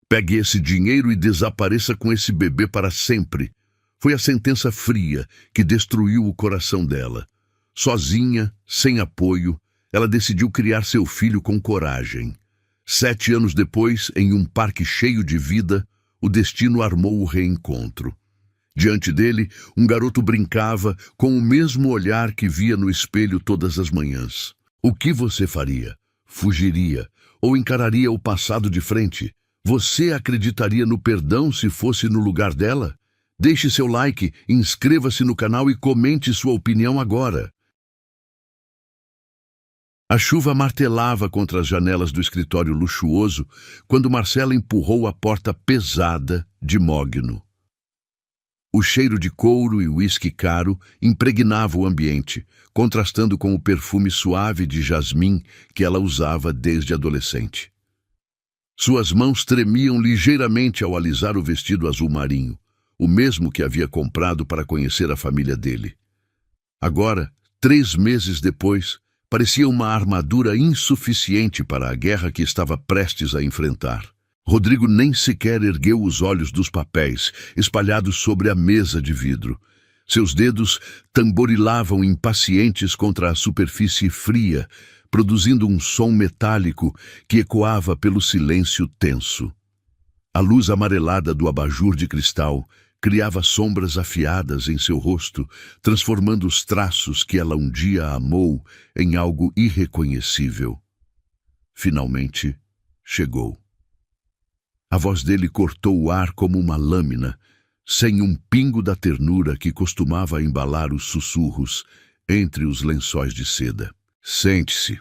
Pegue esse dinheiro e desapareça com esse bebê para sempre. Foi a sentença fria que destruiu o coração dela. Sozinha, sem apoio, ela decidiu criar seu filho com coragem. 7 anos depois, em um parque cheio de vida, o destino armou o reencontro. Diante dele, um garoto brincava com o mesmo olhar que via no espelho todas as manhãs. O que você faria? Fugiria? Ou encararia o passado de frente? Você acreditaria no perdão se fosse no lugar dela? Deixe seu like, inscreva-se no canal e comente sua opinião agora. A chuva martelava contra as janelas do escritório luxuoso quando Marcela empurrou a porta pesada de mogno. O cheiro de couro e uísque caro impregnava o ambiente, contrastando com o perfume suave de jasmim que ela usava desde adolescente. Suas mãos tremiam ligeiramente ao alisar o vestido azul marinho, o mesmo que havia comprado para conhecer a família dele. Agora, 3 meses depois, parecia uma armadura insuficiente para a guerra que estava prestes a enfrentar. Rodrigo nem sequer ergueu os olhos dos papéis, espalhados sobre a mesa de vidro. Seus dedos tamborilavam impacientes contra a superfície fria, produzindo um som metálico que ecoava pelo silêncio tenso. A luz amarelada do abajur de cristal criava sombras afiadas em seu rosto, transformando os traços que ela um dia amou em algo irreconhecível. Finalmente, chegou. A voz dele cortou o ar como uma lâmina, sem um pingo da ternura que costumava embalar os sussurros entre os lençóis de seda. Sente-se.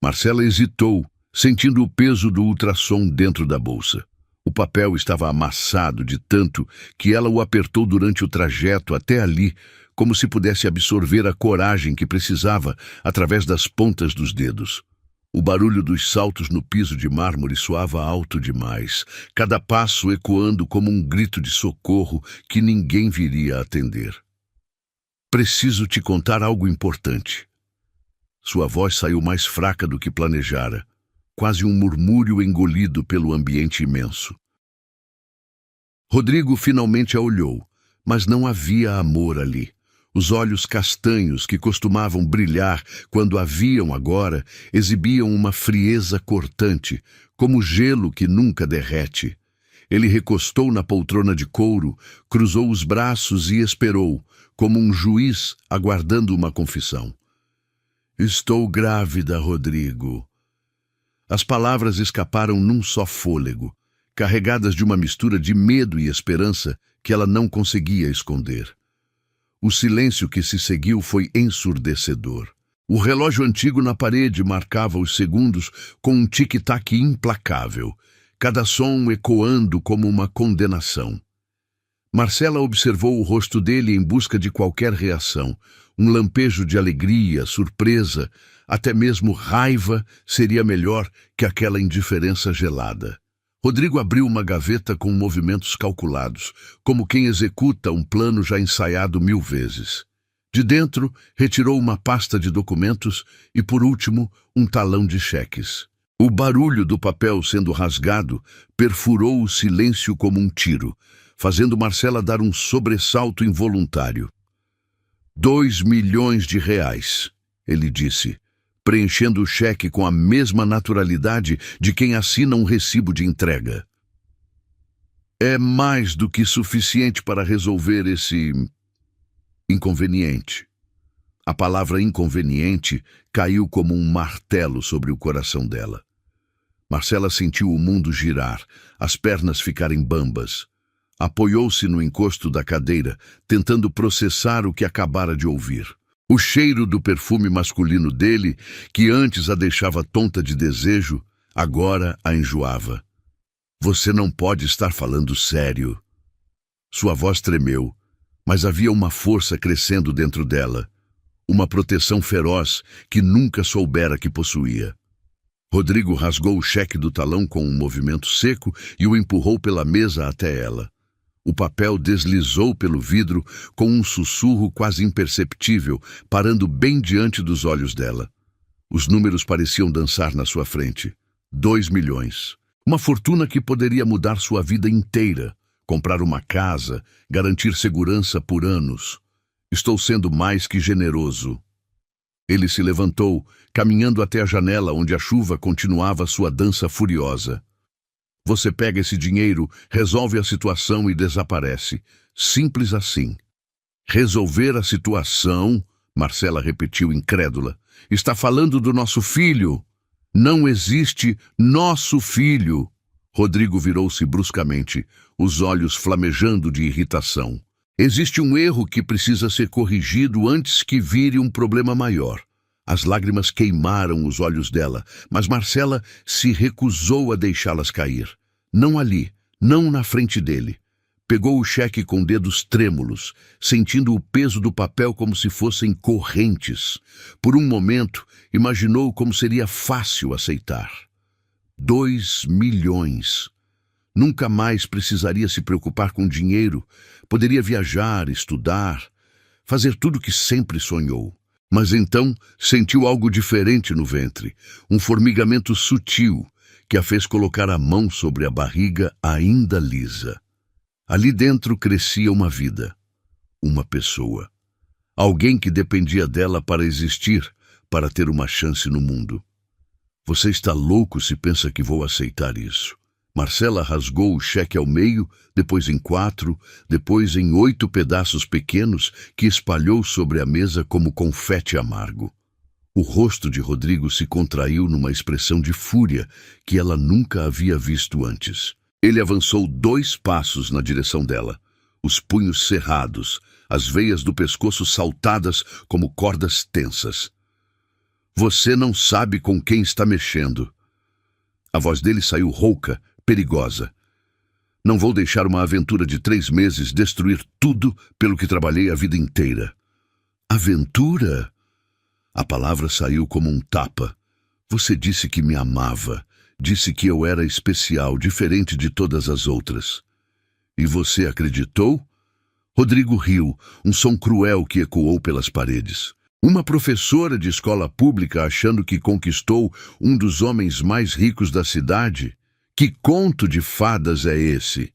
Marcela hesitou, sentindo o peso do ultrassom dentro da bolsa. O papel estava amassado de tanto que ela o apertou durante o trajeto até ali, como se pudesse absorver a coragem que precisava através das pontas dos dedos. O barulho dos saltos no piso de mármore soava alto demais, cada passo ecoando como um grito de socorro que ninguém viria a atender. Preciso te contar algo importante. Sua voz saiu mais fraca do que planejara, quase um murmúrio engolido pelo ambiente imenso. Rodrigo finalmente a olhou, mas não havia amor ali. Os olhos castanhos que costumavam brilhar quando a viam agora exibiam uma frieza cortante, como gelo que nunca derrete. Ele recostou na poltrona de couro, cruzou os braços e esperou, como um juiz aguardando uma confissão. Estou grávida, Rodrigo. As palavras escaparam num só fôlego, carregadas de uma mistura de medo e esperança que ela não conseguia esconder. O silêncio que se seguiu foi ensurdecedor. O relógio antigo na parede marcava os segundos com um tic-tac implacável, cada som ecoando como uma condenação. Marcela observou o rosto dele em busca de qualquer reação. Um lampejo de alegria, surpresa, até mesmo raiva seria melhor que aquela indiferença gelada. Rodrigo abriu uma gaveta com movimentos calculados, como quem executa um plano já ensaiado 1000 vezes. De dentro, retirou uma pasta de documentos e, por último, um talão de cheques. O barulho do papel sendo rasgado perfurou o silêncio como um tiro, fazendo Marcela dar um sobressalto involuntário. 2 milhões de reais, ele disse, preenchendo o cheque com a mesma naturalidade de quem assina um recibo de entrega. É mais do que suficiente para resolver esse inconveniente. A palavra inconveniente caiu como um martelo sobre o coração dela. Marcela sentiu o mundo girar, as pernas ficarem bambas. Apoiou-se no encosto da cadeira, tentando processar o que acabara de ouvir. O cheiro do perfume masculino dele, que antes a deixava tonta de desejo, agora a enjoava. Você não pode estar falando sério. Sua voz tremeu, mas havia uma força crescendo dentro dela, uma proteção feroz que nunca soubera que possuía. Rodrigo rasgou o cheque do talão com um movimento seco e o empurrou pela mesa até ela. O papel deslizou pelo vidro com um sussurro quase imperceptível, parando bem diante dos olhos dela. Os números pareciam dançar na sua frente. 2 milhões. Uma fortuna que poderia mudar sua vida inteira, comprar uma casa, garantir segurança por anos. Estou sendo mais que generoso. Ele se levantou, caminhando até a janela onde a chuva continuava sua dança furiosa. Você pega esse dinheiro, resolve a situação e desaparece. Simples assim. Resolver a situação? Marcela repetiu incrédula. Está falando do nosso filho. Não existe nosso filho. Rodrigo virou-se bruscamente, os olhos flamejando de irritação. Existe um erro que precisa ser corrigido antes que vire um problema maior. As lágrimas queimaram os olhos dela, mas Marcela se recusou a deixá-las cair. Não ali, não na frente dele. Pegou o cheque com dedos trêmulos, sentindo o peso do papel como se fossem correntes. Por um momento, imaginou como seria fácil aceitar. 2 milhões. Nunca mais precisaria se preocupar com dinheiro. Poderia viajar, estudar, fazer tudo o que sempre sonhou. Mas então sentiu algo diferente no ventre, um formigamento sutil que a fez colocar a mão sobre a barriga ainda lisa. Ali dentro crescia uma vida, uma pessoa. Alguém que dependia dela para existir, para ter uma chance no mundo. Você está louco se pensa que vou aceitar isso. Marcela rasgou o cheque ao meio, depois em 4, depois em 8 pedaços pequenos que espalhou sobre a mesa como confete amargo. O rosto de Rodrigo se contraiu numa expressão de fúria que ela nunca havia visto antes. Ele avançou 2 passos na direção dela, os punhos cerrados, as veias do pescoço saltadas como cordas tensas. Você não sabe com quem está mexendo. A voz dele saiu rouca, perigosa. Não vou deixar uma aventura de 3 meses destruir tudo pelo que trabalhei a vida inteira. Aventura? A palavra saiu como um tapa. Você disse que me amava. Disse que eu era especial, diferente de todas as outras. E você acreditou? Rodrigo riu, um som cruel que ecoou pelas paredes. Uma professora de escola pública achando que conquistou um dos homens mais ricos da cidade? Que conto de fadas é esse?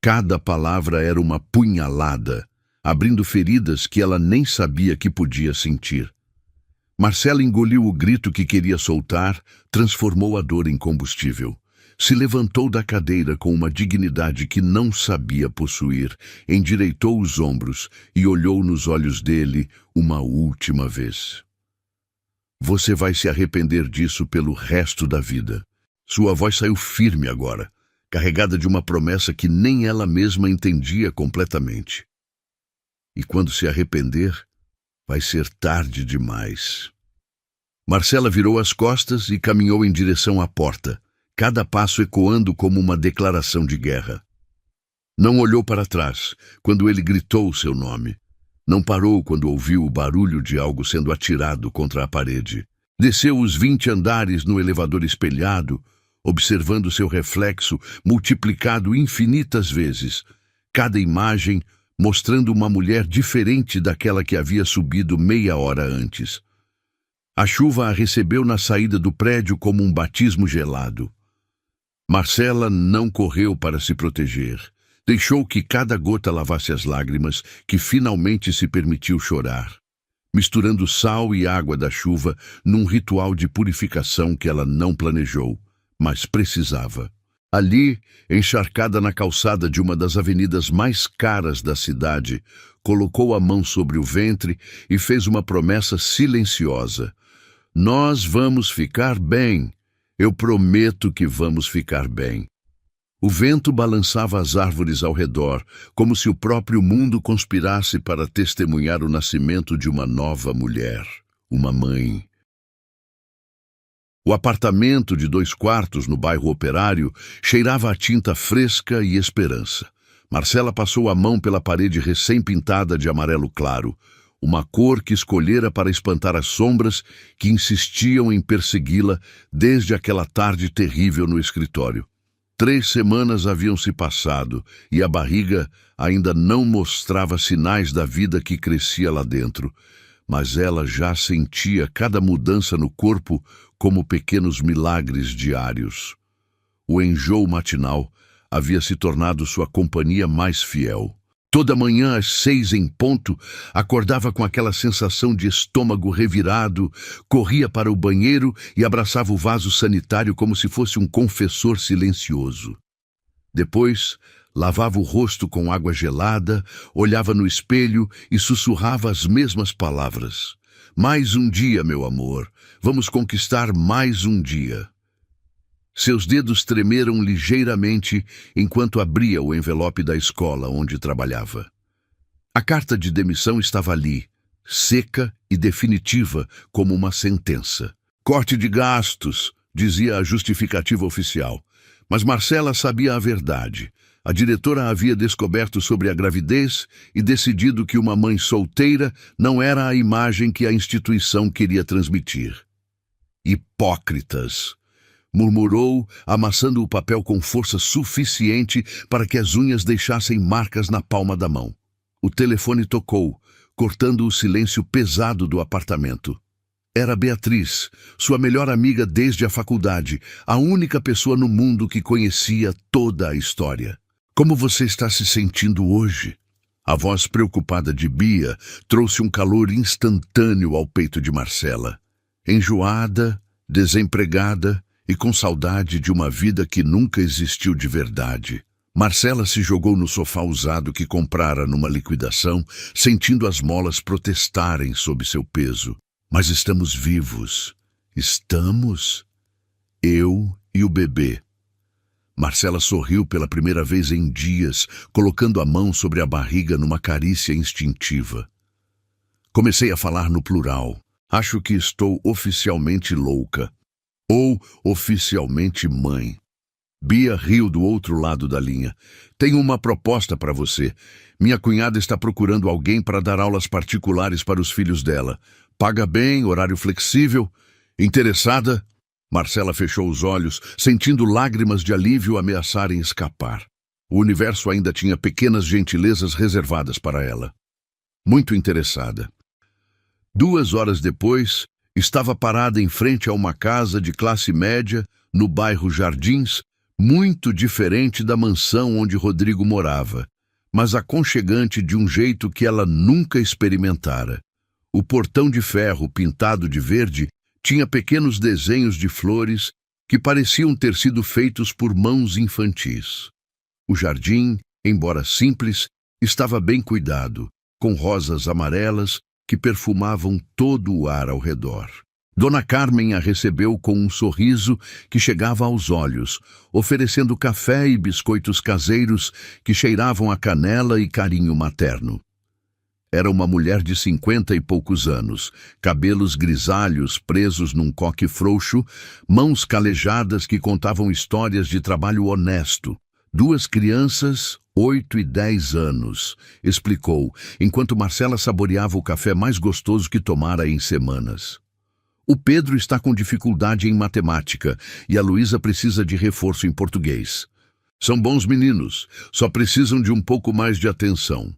Cada palavra era uma punhalada, abrindo feridas que ela nem sabia que podia sentir. Marcela engoliu o grito que queria soltar, transformou a dor em combustível. Se levantou da cadeira com uma dignidade que não sabia possuir, endireitou os ombros e olhou nos olhos dele uma última vez. Você vai se arrepender disso pelo resto da vida. Sua voz saiu firme agora, carregada de uma promessa que nem ela mesma entendia completamente. E quando se arrepender, vai ser tarde demais. Marcela virou as costas e caminhou em direção à porta, cada passo ecoando como uma declaração de guerra. Não olhou para trás quando ele gritou o seu nome. Não parou quando ouviu o barulho de algo sendo atirado contra a parede. Desceu os 20 andares no elevador espelhado, observando seu reflexo multiplicado infinitas vezes, cada imagem mostrando uma mulher diferente daquela que havia subido meia hora antes. A chuva a recebeu na saída do prédio como um batismo gelado. Marcela não correu para se proteger. Deixou que cada gota lavasse as lágrimas, que finalmente se permitiu chorar, misturando sal e água da chuva num ritual de purificação que ela não planejou, mas precisava. Ali, encharcada na calçada de uma das avenidas mais caras da cidade, colocou a mão sobre o ventre e fez uma promessa silenciosa. Nós vamos ficar bem. Eu prometo que vamos ficar bem. O vento balançava as árvores ao redor, como se o próprio mundo conspirasse para testemunhar o nascimento de uma nova mulher, uma mãe. O apartamento de 2 quartos no bairro Operário cheirava a tinta fresca e esperança. Marcela passou a mão pela parede recém-pintada de amarelo claro, uma cor que escolhera para espantar as sombras que insistiam em persegui-la desde aquela tarde terrível no escritório. 3 semanas haviam se passado e a barriga ainda não mostrava sinais da vida que crescia lá dentro, mas ela já sentia cada mudança no corpo como pequenos milagres diários. O enjoo matinal havia se tornado sua companhia mais fiel. Toda manhã, às 6 em ponto, acordava com aquela sensação de estômago revirado, corria para o banheiro e abraçava o vaso sanitário como se fosse um confessor silencioso. Depois, lavava o rosto com água gelada, olhava no espelho e sussurrava as mesmas palavras. Mais um dia, meu amor. Vamos conquistar mais um dia. Seus dedos tremeram ligeiramente enquanto abria o envelope da escola onde trabalhava. A carta de demissão estava ali, seca e definitiva como uma sentença. Corte de gastos, dizia a justificativa oficial. Mas Marcela sabia a verdade. A diretora havia descoberto sobre a gravidez e decidido que uma mãe solteira não era a imagem que a instituição queria transmitir. Hipócritas! Murmurou, amassando o papel com força suficiente para que as unhas deixassem marcas na palma da mão. O telefone tocou, cortando o silêncio pesado do apartamento. Era Beatriz, sua melhor amiga desde a faculdade, a única pessoa no mundo que conhecia toda a história. Como você está se sentindo hoje? A voz preocupada de Bia trouxe um calor instantâneo ao peito de Marcela. Enjoada, desempregada e com saudade de uma vida que nunca existiu de verdade. Marcela se jogou no sofá usado que comprara numa liquidação, sentindo as molas protestarem sob seu peso. Mas estamos vivos. Estamos? Eu e o bebê. Marcela sorriu pela primeira vez em dias, colocando a mão sobre a barriga numa carícia instintiva. Comecei a falar no plural. Acho que estou oficialmente louca. Ou oficialmente mãe. Bia riu do outro lado da linha. Tenho uma proposta para você. Minha cunhada está procurando alguém para dar aulas particulares para os filhos dela. Paga bem, horário flexível. Interessada? Marcela fechou os olhos, sentindo lágrimas de alívio ameaçarem escapar. O universo ainda tinha pequenas gentilezas reservadas para ela. Muito interessada. 2 horas depois, estava parada em frente a uma casa de classe média, no bairro Jardins, muito diferente da mansão onde Rodrigo morava, mas aconchegante de um jeito que ela nunca experimentara. O portão de ferro pintado de verde tinha pequenos desenhos de flores que pareciam ter sido feitos por mãos infantis. O jardim, embora simples, estava bem cuidado, com rosas amarelas que perfumavam todo o ar ao redor. Dona Carmen a recebeu com um sorriso que chegava aos olhos, oferecendo café e biscoitos caseiros que cheiravam a canela e carinho materno. Era uma mulher de 50 e poucos anos, cabelos grisalhos presos num coque frouxo, mãos calejadas que contavam histórias de trabalho honesto. 2 crianças, 8 e 10 anos, explicou, enquanto Marcela saboreava o café mais gostoso que tomara em semanas. O Pedro está com dificuldade em matemática e a Luísa precisa de reforço em português. São bons meninos, só precisam de um pouco mais de atenção.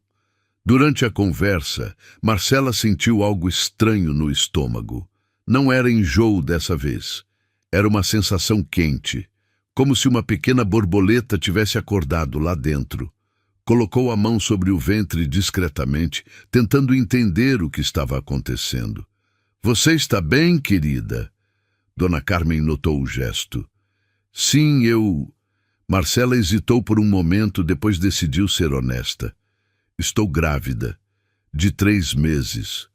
Durante a conversa, Marcela sentiu algo estranho no estômago. Não era enjoo dessa vez. Era uma sensação quente, como se uma pequena borboleta tivesse acordado lá dentro. Colocou a mão sobre o ventre discretamente, tentando entender o que estava acontecendo. Você está bem, querida? Dona Carmen notou o gesto. Sim, eu... Marcela hesitou por um momento, depois decidiu ser honesta. Estou grávida, de 3 meses.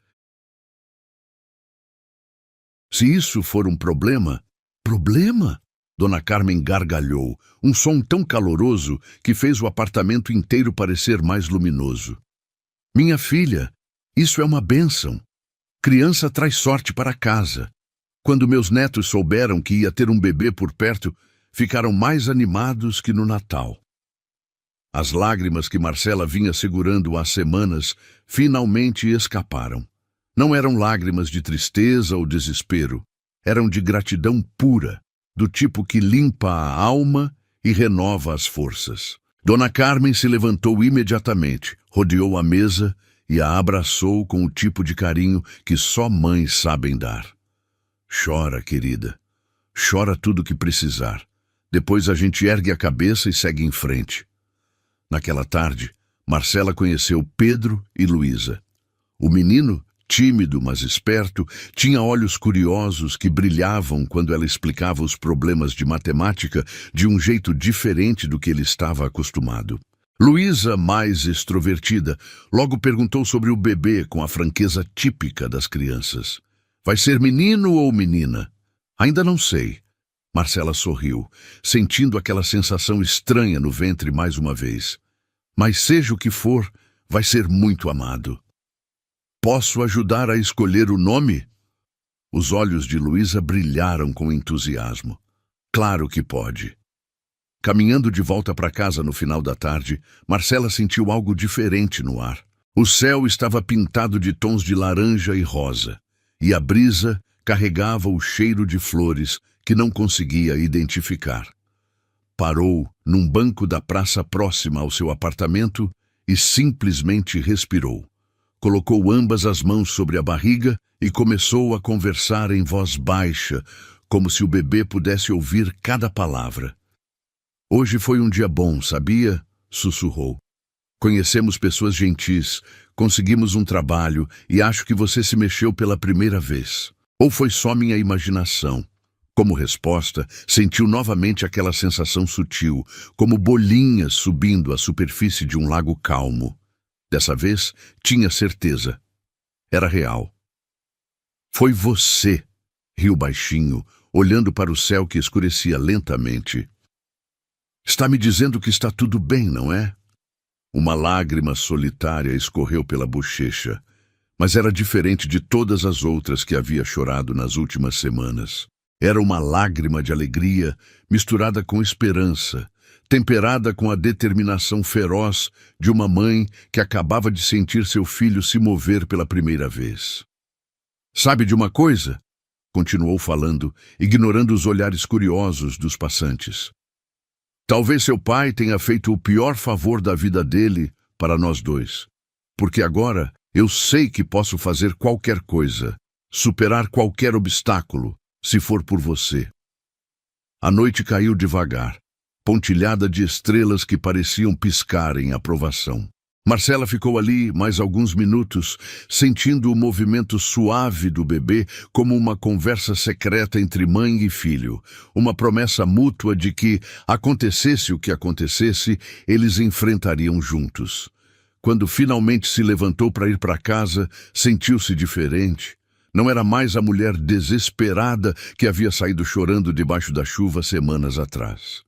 Se isso for um problema... Problema? Dona Carmen gargalhou, um som tão caloroso que fez o apartamento inteiro parecer mais luminoso. Minha filha, isso é uma bênção. Criança traz sorte para casa. Quando meus netos souberam que ia ter um bebê por perto, ficaram mais animados que no Natal. As lágrimas que Marcela vinha segurando há semanas finalmente escaparam. Não eram lágrimas de tristeza ou desespero. Eram de gratidão pura, do tipo que limpa a alma e renova as forças. Dona Carmen se levantou imediatamente, rodeou a mesa e a abraçou com o tipo de carinho que só mães sabem dar. Chora, querida. Chora tudo o que precisar. Depois a gente ergue a cabeça e segue em frente. Naquela tarde, Marcela conheceu Pedro e Luísa. O menino, tímido mas esperto, tinha olhos curiosos que brilhavam quando ela explicava os problemas de matemática de um jeito diferente do que ele estava acostumado. Luísa, mais extrovertida, logo perguntou sobre o bebê com a franqueza típica das crianças. Vai ser menino ou menina? Ainda não sei. Marcela sorriu, sentindo aquela sensação estranha no ventre mais uma vez. Mas seja o que for, vai ser muito amado. Posso ajudar a escolher o nome? Os olhos de Luísa brilharam com entusiasmo. Claro que pode. Caminhando de volta para casa no final da tarde, Marcela sentiu algo diferente no ar. O céu estava pintado de tons de laranja e rosa, e a brisa carregava o cheiro de flores que não conseguia identificar. Parou num banco da praça próxima ao seu apartamento e simplesmente respirou. Colocou ambas as mãos sobre a barriga e começou a conversar em voz baixa, como se o bebê pudesse ouvir cada palavra. Hoje foi um dia bom, sabia? Sussurrou. Conhecemos pessoas gentis, conseguimos um trabalho e acho que você se mexeu pela primeira vez. Ou foi só minha imaginação? Como resposta, sentiu novamente aquela sensação sutil, como bolinhas subindo à superfície de um lago calmo. Dessa vez, tinha certeza. Era real. Foi você, riu baixinho, olhando para o céu que escurecia lentamente. Está me dizendo que está tudo bem, não é? Uma lágrima solitária escorreu pela bochecha, mas era diferente de todas as outras que havia chorado nas últimas semanas. Era uma lágrima de alegria misturada com esperança, temperada com a determinação feroz de uma mãe que acabava de sentir seu filho se mover pela primeira vez. Sabe de uma coisa? Continuou falando, ignorando os olhares curiosos dos passantes. Talvez seu pai tenha feito o pior favor da vida dele para nós dois, porque agora eu sei que posso fazer qualquer coisa, superar qualquer obstáculo, se for por você. A noite caiu devagar, pontilhada de estrelas que pareciam piscar em aprovação. Marcela ficou ali mais alguns minutos, sentindo o movimento suave do bebê como uma conversa secreta entre mãe e filho, uma promessa mútua de que, acontecesse o que acontecesse, eles enfrentariam juntos. Quando finalmente se levantou para ir para casa, sentiu-se diferente. Não era mais a mulher desesperada que havia saído chorando debaixo da chuva semanas atrás.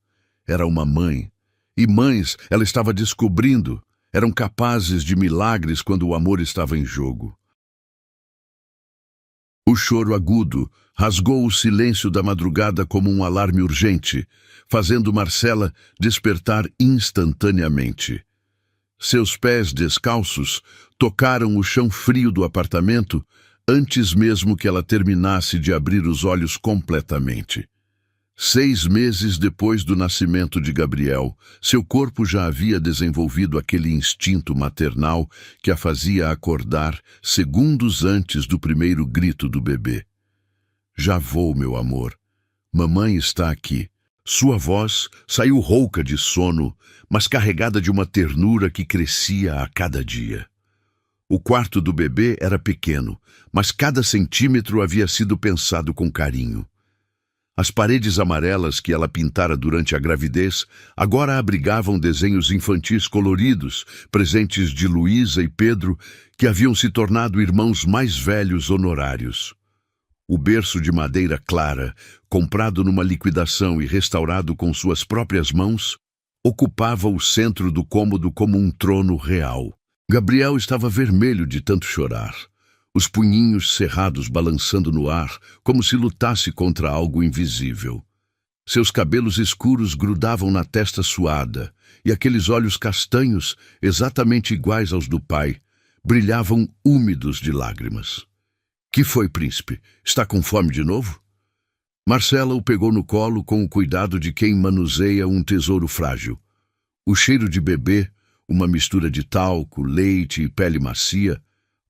Era uma mãe. E mães, ela estava descobrindo, eram capazes de milagres quando o amor estava em jogo. O choro agudo rasgou o silêncio da madrugada como um alarme urgente, fazendo Marcela despertar instantaneamente. Seus pés descalços tocaram o chão frio do apartamento antes mesmo que ela terminasse de abrir os olhos completamente. 6 meses depois do nascimento de Gabriel, seu corpo já havia desenvolvido aquele instinto maternal que a fazia acordar segundos antes do primeiro grito do bebê. Já vou, meu amor. Mamãe está aqui. Sua voz saiu rouca de sono, mas carregada de uma ternura que crescia a cada dia. O quarto do bebê era pequeno, mas cada centímetro havia sido pensado com carinho. As paredes amarelas que ela pintara durante a gravidez agora abrigavam desenhos infantis coloridos, presentes de Luísa e Pedro, que haviam se tornado irmãos mais velhos honorários. O berço de madeira clara, comprado numa liquidação e restaurado com suas próprias mãos, ocupava o centro do cômodo como um trono real. Gabriel estava vermelho de tanto chorar, os punhinhos cerrados balançando no ar, como se lutasse contra algo invisível. Seus cabelos escuros grudavam na testa suada, e aqueles olhos castanhos, exatamente iguais aos do pai, brilhavam úmidos de lágrimas. Que foi, príncipe? Está com fome de novo? Marcela o pegou no colo com o cuidado de quem manuseia um tesouro frágil. O cheiro de bebê, uma mistura de talco, leite e pele macia,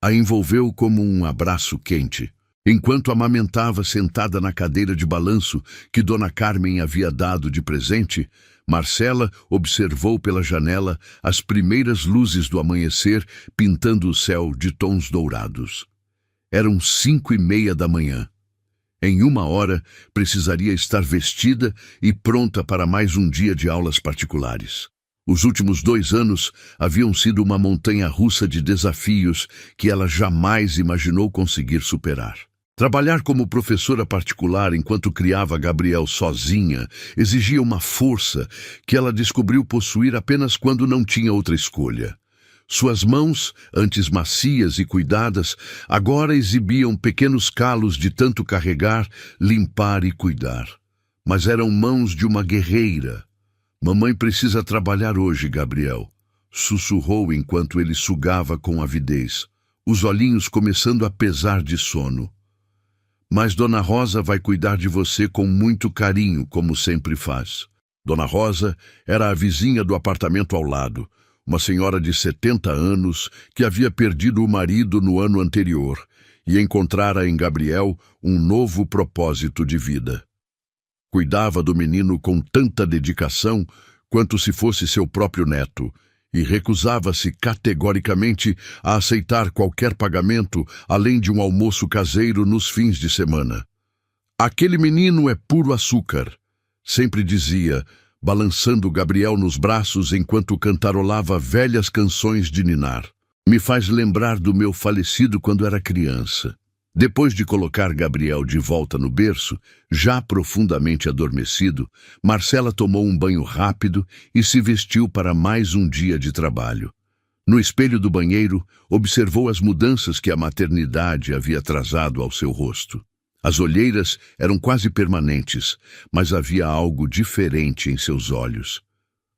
a envolveu como um abraço quente. Enquanto amamentava sentada na cadeira de balanço que Dona Carmen havia dado de presente, Marcela observou pela janela as primeiras luzes do amanhecer pintando o céu de tons dourados. Eram 5:30 da manhã. Em 1 hora, precisaria estar vestida e pronta para mais um dia de aulas particulares. Os últimos 2 anos haviam sido uma montanha-russa de desafios que ela jamais imaginou conseguir superar. Trabalhar como professora particular enquanto criava Gabriel sozinha exigia uma força que ela descobriu possuir apenas quando não tinha outra escolha. Suas mãos, antes macias e cuidadas, agora exibiam pequenos calos de tanto carregar, limpar e cuidar. Mas eram mãos de uma guerreira. "Mamãe precisa trabalhar hoje, Gabriel", sussurrou enquanto ele sugava com avidez, os olhinhos começando a pesar de sono. "Mas Dona Rosa vai cuidar de você com muito carinho, como sempre faz." Dona Rosa era a vizinha do apartamento ao lado, uma senhora de 70 anos que havia perdido o marido no ano anterior e encontrara em Gabriel um novo propósito de vida. Cuidava do menino com tanta dedicação quanto se fosse seu próprio neto, e recusava-se categoricamente a aceitar qualquer pagamento além de um almoço caseiro nos fins de semana. "Aquele menino é puro açúcar", sempre dizia, balançando Gabriel nos braços enquanto cantarolava velhas canções de ninar. "Me faz lembrar do meu falecido quando era criança." Depois de colocar Gabriel de volta no berço, já profundamente adormecido, Marcela tomou um banho rápido e se vestiu para mais um dia de trabalho. No espelho do banheiro, observou as mudanças que a maternidade havia trazado ao seu rosto. As olheiras eram quase permanentes, mas havia algo diferente em seus olhos.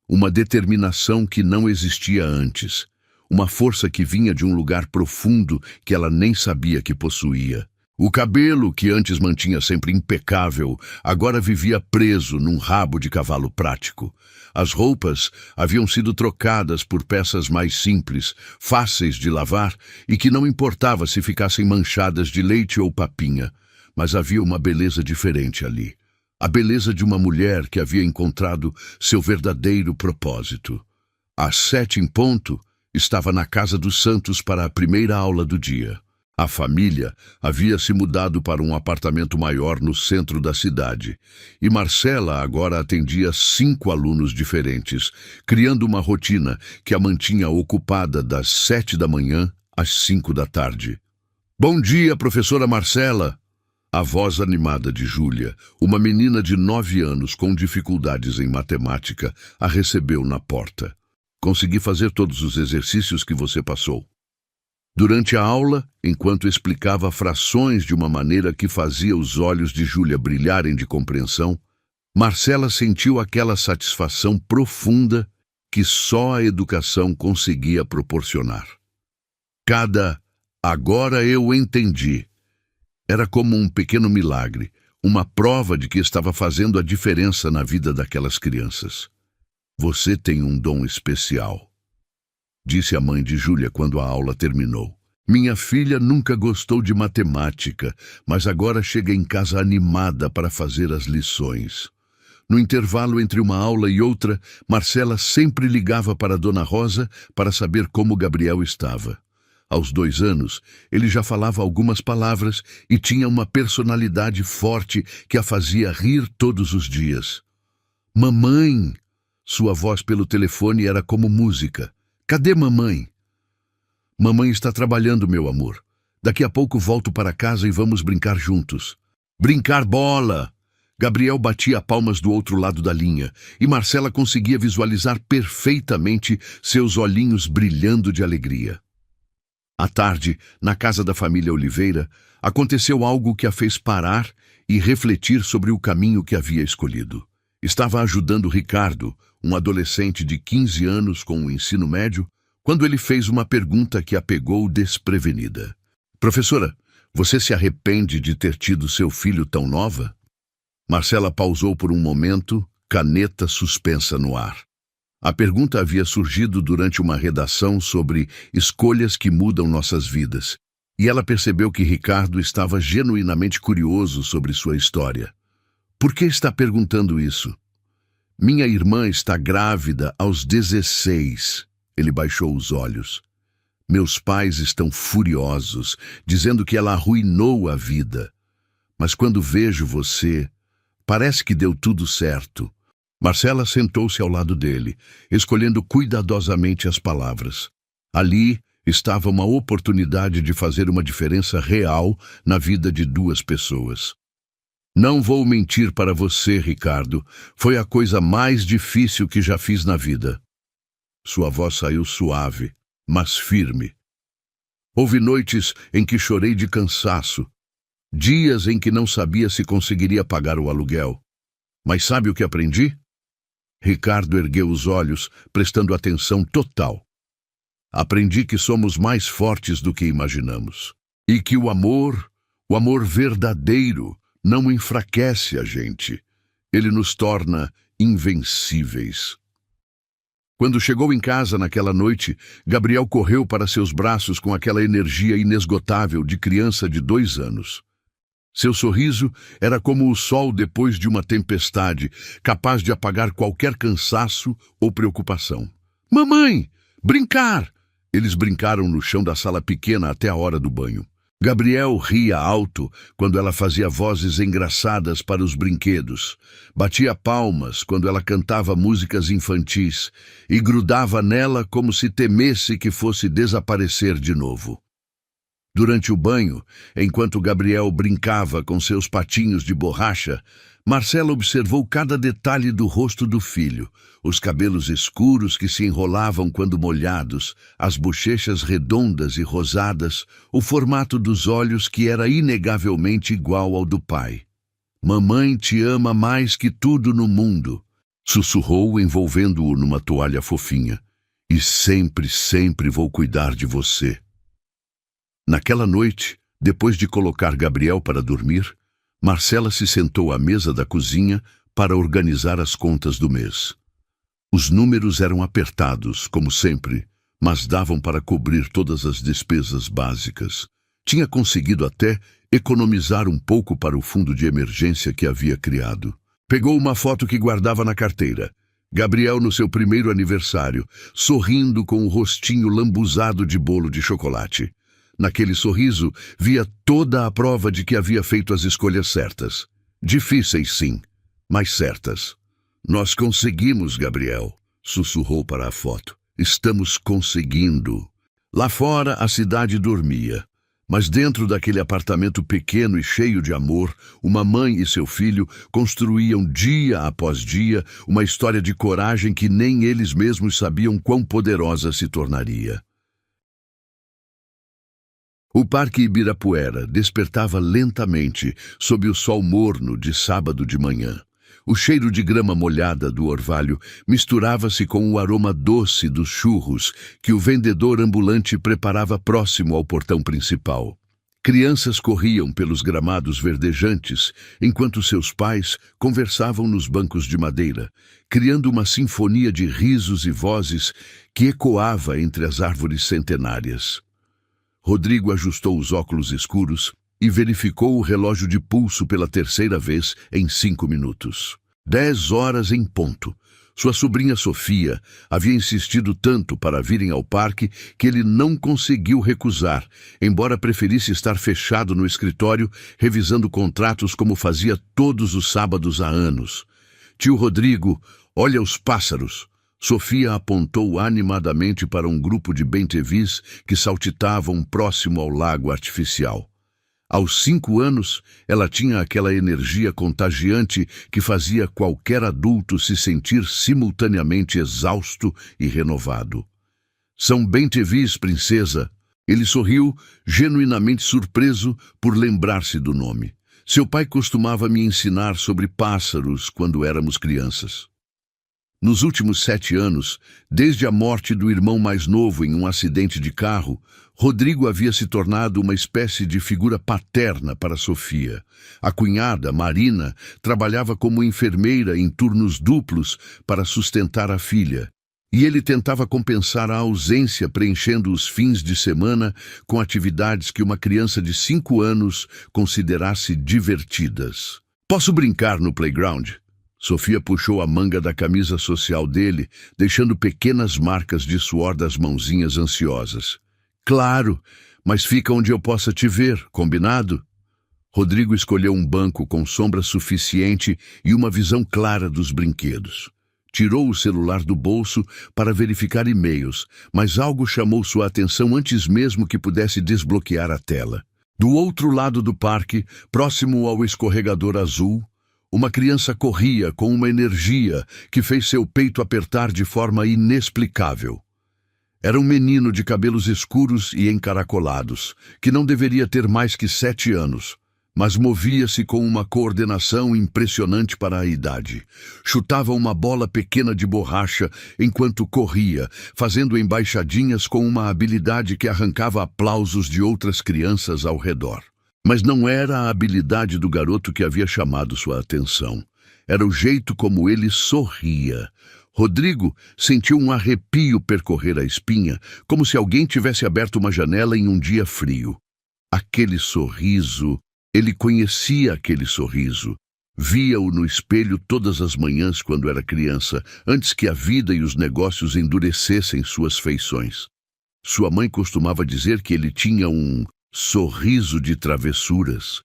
Uma determinação que não existia antes. Uma força que vinha de um lugar profundo que ela nem sabia que possuía. O cabelo, que antes mantinha sempre impecável, agora vivia preso num rabo de cavalo prático. As roupas haviam sido trocadas por peças mais simples, fáceis de lavar e que não importava se ficassem manchadas de leite ou papinha. Mas havia uma beleza diferente ali. A beleza de uma mulher que havia encontrado seu verdadeiro propósito. Às 7 em ponto, estava na casa dos Santos para a primeira aula do dia. A família havia se mudado para um apartamento maior no centro da cidade, e Marcela agora atendia 5 alunos diferentes, criando uma rotina que a mantinha ocupada das 7 da manhã às 5 da tarde. "Bom dia, professora Marcela!" A voz animada de Júlia, uma menina de 9 anos com dificuldades em matemática, a recebeu na porta. "Consegui fazer todos os exercícios que você passou." Durante a aula, enquanto explicava frações de uma maneira que fazia os olhos de Júlia brilharem de compreensão, Marcela sentiu aquela satisfação profunda que só a educação conseguia proporcionar. Cada "agora eu entendi" era como um pequeno milagre, uma prova de que estava fazendo a diferença na vida daquelas crianças. "Você tem um dom especial", disse a mãe de Júlia quando a aula terminou. "Minha filha nunca gostou de matemática, mas agora chega em casa animada para fazer as lições." No intervalo entre uma aula e outra, Marcela sempre ligava para Dona Rosa para saber como Gabriel estava. Aos 2 anos, ele já falava algumas palavras e tinha uma personalidade forte que a fazia rir todos os dias. "Mamãe!" Sua voz pelo telefone era como música. "Cadê mamãe?" "Mamãe está trabalhando, meu amor. Daqui a pouco volto para casa e vamos brincar juntos." "Brincar bola!" Gabriel batia palmas do outro lado da linha, e Marcela conseguia visualizar perfeitamente seus olhinhos brilhando de alegria. À tarde, na casa da família Oliveira, aconteceu algo que a fez parar e refletir sobre o caminho que havia escolhido. Estava ajudando Ricardo, um adolescente de 15 anos com o ensino médio, quando ele fez uma pergunta que a pegou desprevenida. "Professora, você se arrepende de ter tido seu filho tão nova?" Marcela pausou por um momento, caneta suspensa no ar. A pergunta havia surgido durante uma redação sobre escolhas que mudam nossas vidas, e ela percebeu que Ricardo estava genuinamente curioso sobre sua história. Por que está perguntando isso? Minha irmã está grávida aos 16. Ele baixou os olhos. Meus pais estão furiosos, dizendo que ela arruinou a vida. Mas quando vejo você, parece que deu tudo certo. Marcela sentou-se ao lado dele, escolhendo cuidadosamente as palavras. Ali estava uma oportunidade de fazer uma diferença real na vida de duas pessoas. Não vou mentir para você, Ricardo. Foi a coisa mais difícil que já fiz na vida. Sua voz saiu suave, mas firme. Houve noites em que chorei de cansaço, dias em que não sabia se conseguiria pagar o aluguel. Mas sabe o que aprendi? Ricardo ergueu os olhos, prestando atenção total. Aprendi que somos mais fortes do que imaginamos. E que o amor verdadeiro, não enfraquece a gente. Ele nos torna invencíveis. Quando chegou em casa naquela noite, Gabriel correu para seus braços com aquela energia inesgotável de criança de 2 anos. Seu sorriso era como o sol depois de uma tempestade, capaz de apagar qualquer cansaço ou preocupação. Mamãe, brincar! Eles brincaram no chão da sala pequena até a hora do banho. Gabriel ria alto quando ela fazia vozes engraçadas para os brinquedos, batia palmas quando ela cantava músicas infantis e grudava nela como se temesse que fosse desaparecer de novo. Durante o banho, enquanto Gabriel brincava com seus patinhos de borracha, Marcela observou cada detalhe do rosto do filho, os cabelos escuros que se enrolavam quando molhados, as bochechas redondas e rosadas, o formato dos olhos que era inegavelmente igual ao do pai. Mamãe te ama mais que tudo no mundo, sussurrou envolvendo-o numa toalha fofinha. E sempre, sempre vou cuidar de você. Naquela noite, depois de colocar Gabriel para dormir, Marcela se sentou à mesa da cozinha para organizar as contas do mês. Os números eram apertados, como sempre, mas davam para cobrir todas as despesas básicas. Tinha conseguido até economizar um pouco para o fundo de emergência que havia criado. Pegou uma foto que guardava na carteira. Gabriel no seu primeiro aniversário, sorrindo com o rostinho lambuzado de bolo de chocolate. Naquele sorriso, via toda a prova de que havia feito as escolhas certas. Difíceis, sim, mas certas. Nós conseguimos, Gabriel, sussurrou para a foto. Estamos conseguindo. Lá fora, a cidade dormia. Mas dentro daquele apartamento pequeno e cheio de amor, uma mãe e seu filho construíam dia após dia uma história de coragem que nem eles mesmos sabiam quão poderosa se tornaria. O Parque Ibirapuera despertava lentamente sob o sol morno de sábado de manhã. O cheiro de grama molhada do orvalho misturava-se com o aroma doce dos churros que o vendedor ambulante preparava próximo ao portão principal. Crianças corriam pelos gramados verdejantes, enquanto seus pais conversavam nos bancos de madeira, criando uma sinfonia de risos e vozes que ecoava entre as árvores centenárias. Rodrigo ajustou os óculos escuros e verificou o relógio de pulso pela terceira vez em 5 minutos. 10 horas em ponto. Sua sobrinha Sofia havia insistido tanto para virem ao parque que ele não conseguiu recusar, embora preferisse estar fechado no escritório, revisando contratos como fazia todos os sábados há anos. Tio Rodrigo, olha os pássaros. Sofia apontou animadamente para um grupo de bem-te-vis que saltitavam próximo ao lago artificial. Aos 5 anos, ela tinha aquela energia contagiante que fazia qualquer adulto se sentir simultaneamente exausto e renovado. São bem-te-vis, princesa. Ele sorriu, genuinamente surpreso por lembrar-se do nome. Seu pai costumava me ensinar sobre pássaros quando éramos crianças. Nos últimos 7 anos, desde a morte do irmão mais novo em um acidente de carro, Rodrigo havia se tornado uma espécie de figura paterna para Sofia. A cunhada, Marina, trabalhava como enfermeira em turnos duplos para sustentar a filha, E ele tentava compensar a ausência preenchendo os fins de semana com atividades que uma criança de 5 anos considerasse divertidas. Posso brincar no playground? Sofia puxou a manga da camisa social dele, deixando pequenas marcas de suor das mãozinhas ansiosas. Claro, mas fica onde eu possa te ver, combinado? Rodrigo escolheu um banco com sombra suficiente e uma visão clara dos brinquedos. Tirou o celular do bolso para verificar e-mails, mas algo chamou sua atenção antes mesmo que pudesse desbloquear a tela. Do outro lado do parque, próximo ao escorregador azul, uma criança corria com uma energia que fez seu peito apertar de forma inexplicável. Era um menino de cabelos escuros e encaracolados, que não deveria ter mais que 7 anos. Mas movia-se com uma coordenação impressionante para a idade. Chutava uma bola pequena de borracha enquanto corria, fazendo embaixadinhas com uma habilidade que arrancava aplausos de outras crianças ao redor. Mas não era a habilidade do garoto que havia chamado sua atenção. Era o jeito como ele sorria. Rodrigo sentiu um arrepio percorrer a espinha, como se alguém tivesse aberto uma janela em um dia frio. Aquele sorriso... Ele conhecia aquele sorriso. Via-o no espelho todas as manhãs quando era criança, antes que a vida e os negócios endurecessem suas feições. Sua mãe costumava dizer que ele tinha um sorriso de travessuras.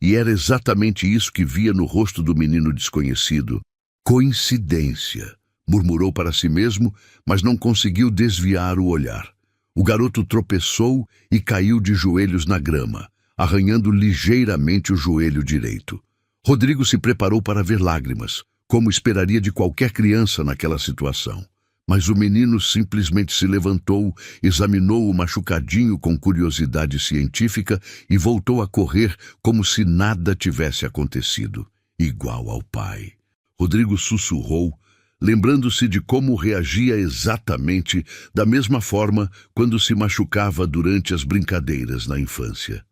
E era exatamente isso que via no rosto do menino desconhecido. Coincidência, murmurou para si mesmo, mas não conseguiu desviar o olhar. O garoto tropeçou e caiu de joelhos na grama, arranhando ligeiramente o joelho direito. Rodrigo se preparou para ver lágrimas, como esperaria de qualquer criança naquela situação. Mas o menino simplesmente se levantou, examinou o machucadinho com curiosidade científica e voltou a correr como se nada tivesse acontecido, igual ao pai. Rodrigo sussurrou, lembrando-se de como reagia exatamente da mesma forma quando se machucava durante as brincadeiras na infância.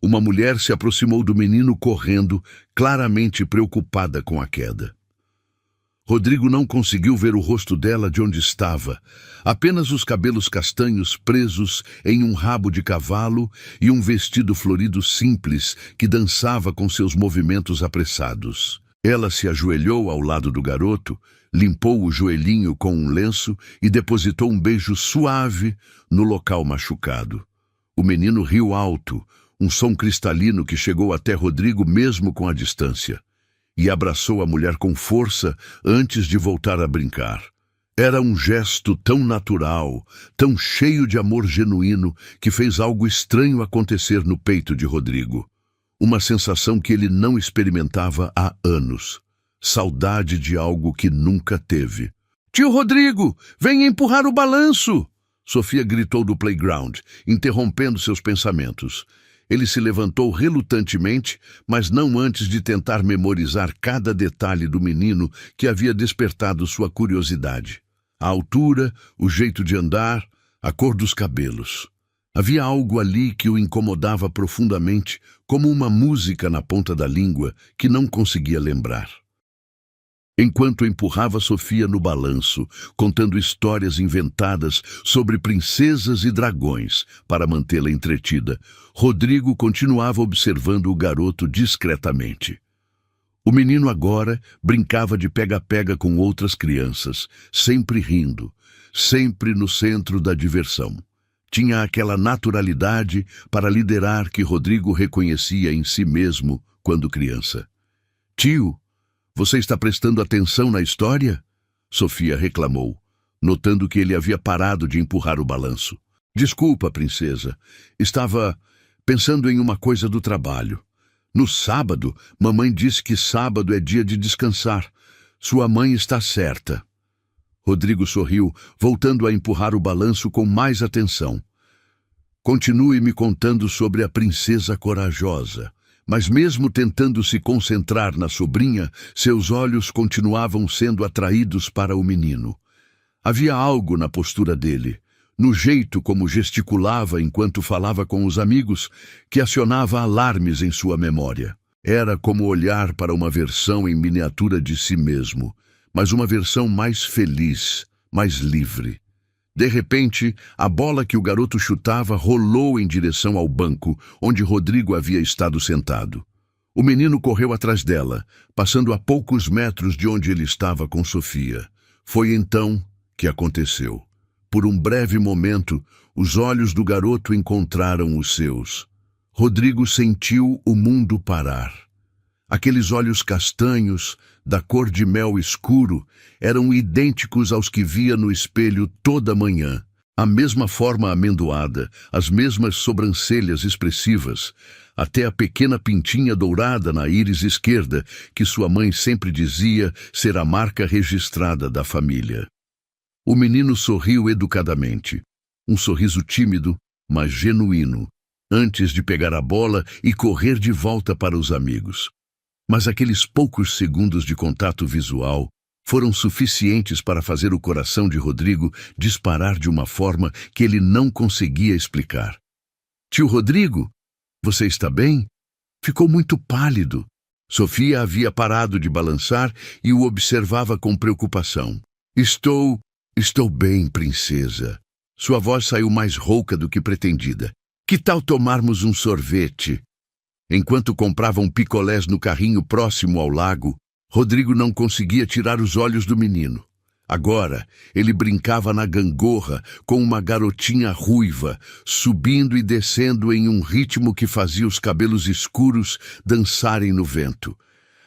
Uma mulher se aproximou do menino correndo, claramente preocupada com a queda. Rodrigo não conseguiu ver o rosto dela de onde estava, apenas os cabelos castanhos presos em um rabo de cavalo e um vestido florido simples que dançava com seus movimentos apressados. Ela se ajoelhou ao lado do garoto, limpou o joelhinho com um lenço e depositou um beijo suave no local machucado. O menino riu alto, um som cristalino que chegou até Rodrigo mesmo com a distância, e abraçou a mulher com força antes de voltar a brincar. Era um gesto tão natural, tão cheio de amor genuíno, que fez algo estranho acontecer no peito de Rodrigo. Uma sensação que ele não experimentava há anos. Saudade de algo que nunca teve. "Tio Rodrigo, venha empurrar o balanço!" Sofia gritou do playground, interrompendo seus pensamentos. Ele se levantou relutantemente, mas não antes de tentar memorizar cada detalhe do menino que havia despertado sua curiosidade. A altura, o jeito de andar, a cor dos cabelos. Havia algo ali que o incomodava profundamente, como uma música na ponta da língua que não conseguia lembrar. Enquanto empurrava Sofia no balanço, contando histórias inventadas sobre princesas e dragões para mantê-la entretida, Rodrigo continuava observando o garoto discretamente. O menino agora brincava de pega-pega com outras crianças, sempre rindo, sempre no centro da diversão. Tinha aquela naturalidade para liderar que Rodrigo reconhecia em si mesmo quando criança. "Tio, você está prestando atenção na história?" Sofia reclamou, notando que ele havia parado de empurrar o balanço. "Desculpa, princesa. Estava pensando em uma coisa do trabalho. No sábado, mamãe disse que sábado é dia de descansar. Sua mãe está certa." Rodrigo sorriu, voltando a empurrar o balanço com mais atenção. "Continue me contando sobre a princesa corajosa." Mas mesmo tentando se concentrar na sobrinha, seus olhos continuavam sendo atraídos para o menino. Havia algo na postura dele, no jeito como gesticulava enquanto falava com os amigos, que acionava alarmes em sua memória. Era como olhar para uma versão em miniatura de si mesmo, mas uma versão mais feliz, mas livre. De repente, a bola que o garoto chutava rolou em direção ao banco, onde Rodrigo havia estado sentado. O menino correu atrás dela, passando a poucos metros de onde ele estava com Sofia. Foi então que aconteceu. Por um breve momento, os olhos do garoto encontraram os seus. Rodrigo sentiu o mundo parar. Aqueles olhos castanhos, da cor de mel escuro, eram idênticos aos que via no espelho toda manhã. A mesma forma amendoada, as mesmas sobrancelhas expressivas, até a pequena pintinha dourada na íris esquerda, que sua mãe sempre dizia ser a marca registrada da família. O menino sorriu educadamente, um sorriso tímido, mas genuíno, antes de pegar a bola e correr de volta para os amigos. Mas aqueles poucos segundos de contato visual foram suficientes para fazer o coração de Rodrigo disparar de uma forma que ele não conseguia explicar. Tio Rodrigo, você está bem? Ficou muito pálido. Sofia havia parado de balançar e o observava com preocupação. Estou bem, princesa. Sua voz saiu mais rouca do que pretendida. Que tal tomarmos um sorvete? Enquanto compravam picolés no carrinho próximo ao lago, Rodrigo não conseguia tirar os olhos do menino. Agora, ele brincava na gangorra com uma garotinha ruiva, subindo e descendo em um ritmo que fazia os cabelos escuros dançarem no vento.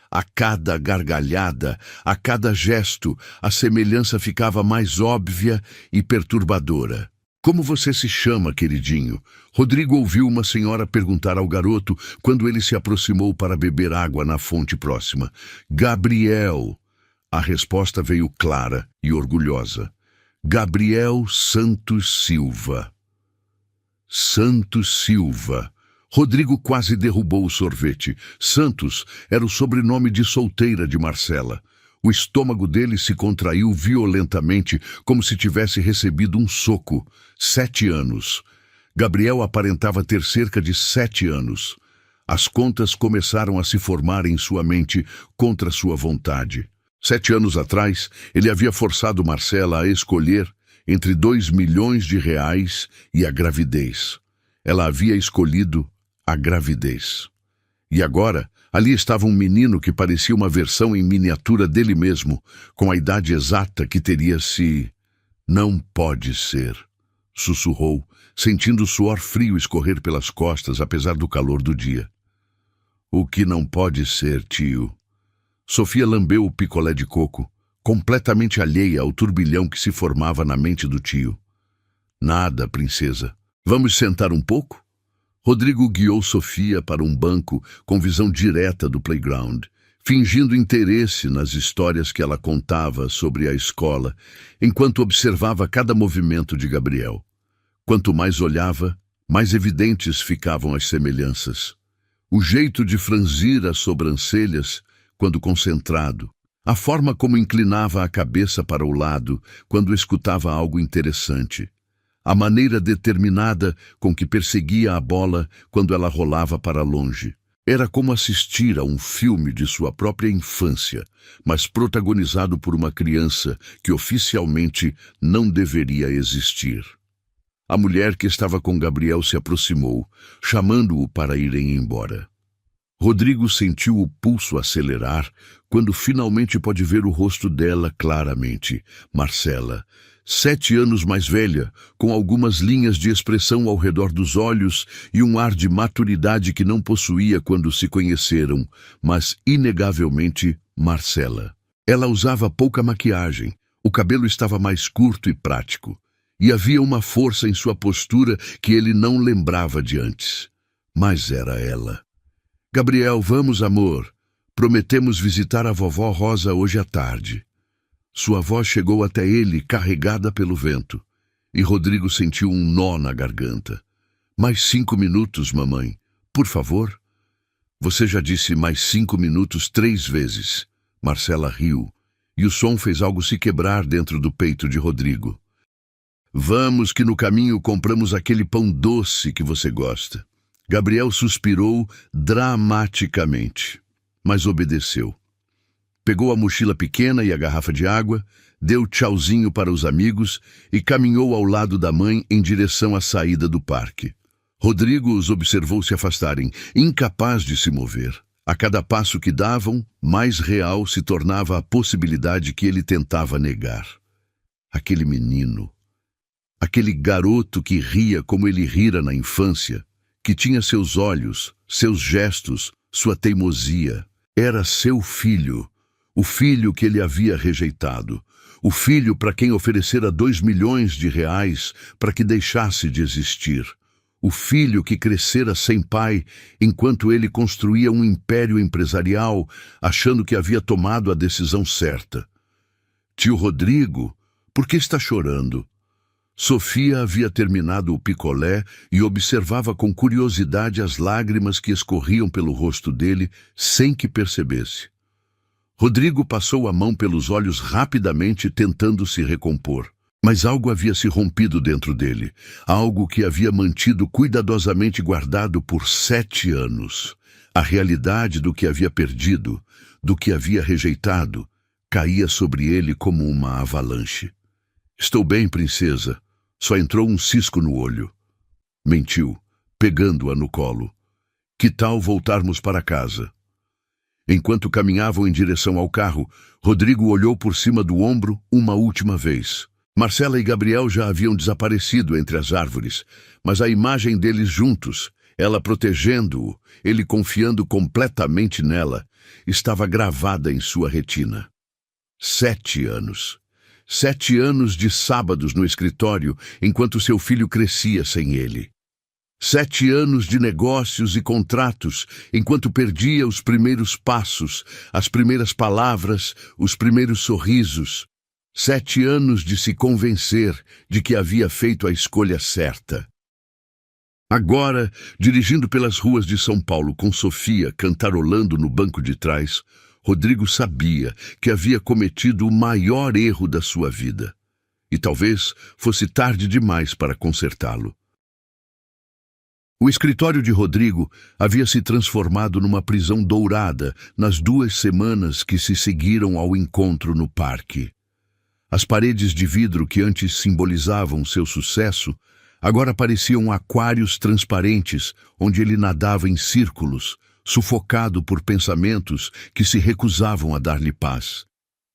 A cada gargalhada, a cada gesto, a semelhança ficava mais óbvia e perturbadora. Como você se chama, queridinho? Rodrigo ouviu uma senhora perguntar ao garoto quando ele se aproximou para beber água na fonte próxima. Gabriel. A resposta veio clara e orgulhosa. Gabriel Santos Silva. Santos Silva. Rodrigo quase derrubou o sorvete. Santos era o sobrenome de solteira de Marcela. O estômago dele se contraiu violentamente, como se tivesse recebido um soco. 7 anos. Gabriel aparentava ter cerca de 7 anos. As contas começaram a se formar em sua mente contra sua vontade. 7 anos atrás, ele havia forçado Marcela a escolher entre R$ 2 milhões e a gravidez. Ela havia escolhido a gravidez. E agora, ali estava um menino que parecia uma versão em miniatura dele mesmo, com a idade exata que teria se... Não pode ser, sussurrou, sentindo o suor frio escorrer pelas costas, apesar do calor do dia. O que não pode ser, tio? Sofia lambeu o picolé de coco, completamente alheia ao turbilhão que se formava na mente do tio. Nada, princesa. Vamos sentar um pouco? Rodrigo guiou Sofia para um banco com visão direta do playground, fingindo interesse nas histórias que ela contava sobre a escola, enquanto observava cada movimento de Gabriel. Quanto mais olhava, mais evidentes ficavam as semelhanças. O jeito de franzir as sobrancelhas quando concentrado, a forma como inclinava a cabeça para o lado quando escutava algo interessante, a maneira determinada com que perseguia a bola quando ela rolava para longe. Era como assistir a um filme de sua própria infância, mas protagonizado por uma criança que oficialmente não deveria existir. A mulher que estava com Gabriel se aproximou, chamando-o para irem embora. Rodrigo sentiu o pulso acelerar quando finalmente pôde ver o rosto dela claramente. Marcela, 7 anos mais velha, com algumas linhas de expressão ao redor dos olhos e um ar de maturidade que não possuía quando se conheceram, mas inegavelmente Marcela. Ela usava pouca maquiagem, o cabelo estava mais curto e prático, e havia uma força em sua postura que ele não lembrava de antes. Mas era ela. Gabriel, vamos, amor. Prometemos visitar a vovó Rosa hoje à tarde. Sua voz chegou até ele, carregada pelo vento, e Rodrigo sentiu um nó na garganta. Mais 5 minutos, mamãe. Por favor? Você já disse mais 5 minutos 3 vezes. Marcela riu, e o som fez algo se quebrar dentro do peito de Rodrigo. Vamos que no caminho compramos aquele pão doce que você gosta. Gabriel suspirou dramaticamente, mas obedeceu. Pegou a mochila pequena e a garrafa de água, deu tchauzinho para os amigos e caminhou ao lado da mãe em direção à saída do parque. Rodrigo os observou se afastarem, incapaz de se mover. A cada passo que davam, mais real se tornava a possibilidade que ele tentava negar. Aquele menino, aquele garoto que ria como ele rira na infância, que tinha seus olhos, seus gestos, sua teimosia, era seu filho, o filho que ele havia rejeitado, o filho para quem oferecera 2 milhões de reais para que deixasse de existir, o filho que crescera sem pai enquanto ele construía um império empresarial, achando que havia tomado a decisão certa. Tio Rodrigo, por que está chorando? Sofia havia terminado o picolé e observava com curiosidade as lágrimas que escorriam pelo rosto dele sem que percebesse. Rodrigo passou a mão pelos olhos rapidamente, tentando se recompor. Mas algo havia se rompido dentro dele, algo que havia mantido cuidadosamente guardado por 7 anos. A realidade do que havia perdido, do que havia rejeitado, caía sobre ele como uma avalanche. Estou bem, princesa. Só entrou um cisco no olho. Mentiu, pegando-a no colo. Que tal voltarmos para casa? Enquanto caminhavam em direção ao carro, Rodrigo olhou por cima do ombro uma última vez. Marcela e Gabriel já haviam desaparecido entre as árvores, mas a imagem deles juntos, ela protegendo-o, ele confiando completamente nela, estava gravada em sua retina. 7 anos. 7 anos de sábados no escritório, enquanto seu filho crescia sem ele. 7 anos de negócios e contratos, enquanto perdia os primeiros passos, as primeiras palavras, os primeiros sorrisos. 7 anos de se convencer de que havia feito a escolha certa. Agora, dirigindo pelas ruas de São Paulo com Sofia cantarolando no banco de trás, Rodrigo sabia que havia cometido o maior erro da sua vida. E talvez fosse tarde demais para consertá-lo. O escritório de Rodrigo havia se transformado numa prisão dourada nas 2 semanas que se seguiram ao encontro no parque. As paredes de vidro que antes simbolizavam seu sucesso, agora pareciam aquários transparentes onde ele nadava em círculos, sufocado por pensamentos que se recusavam a dar-lhe paz.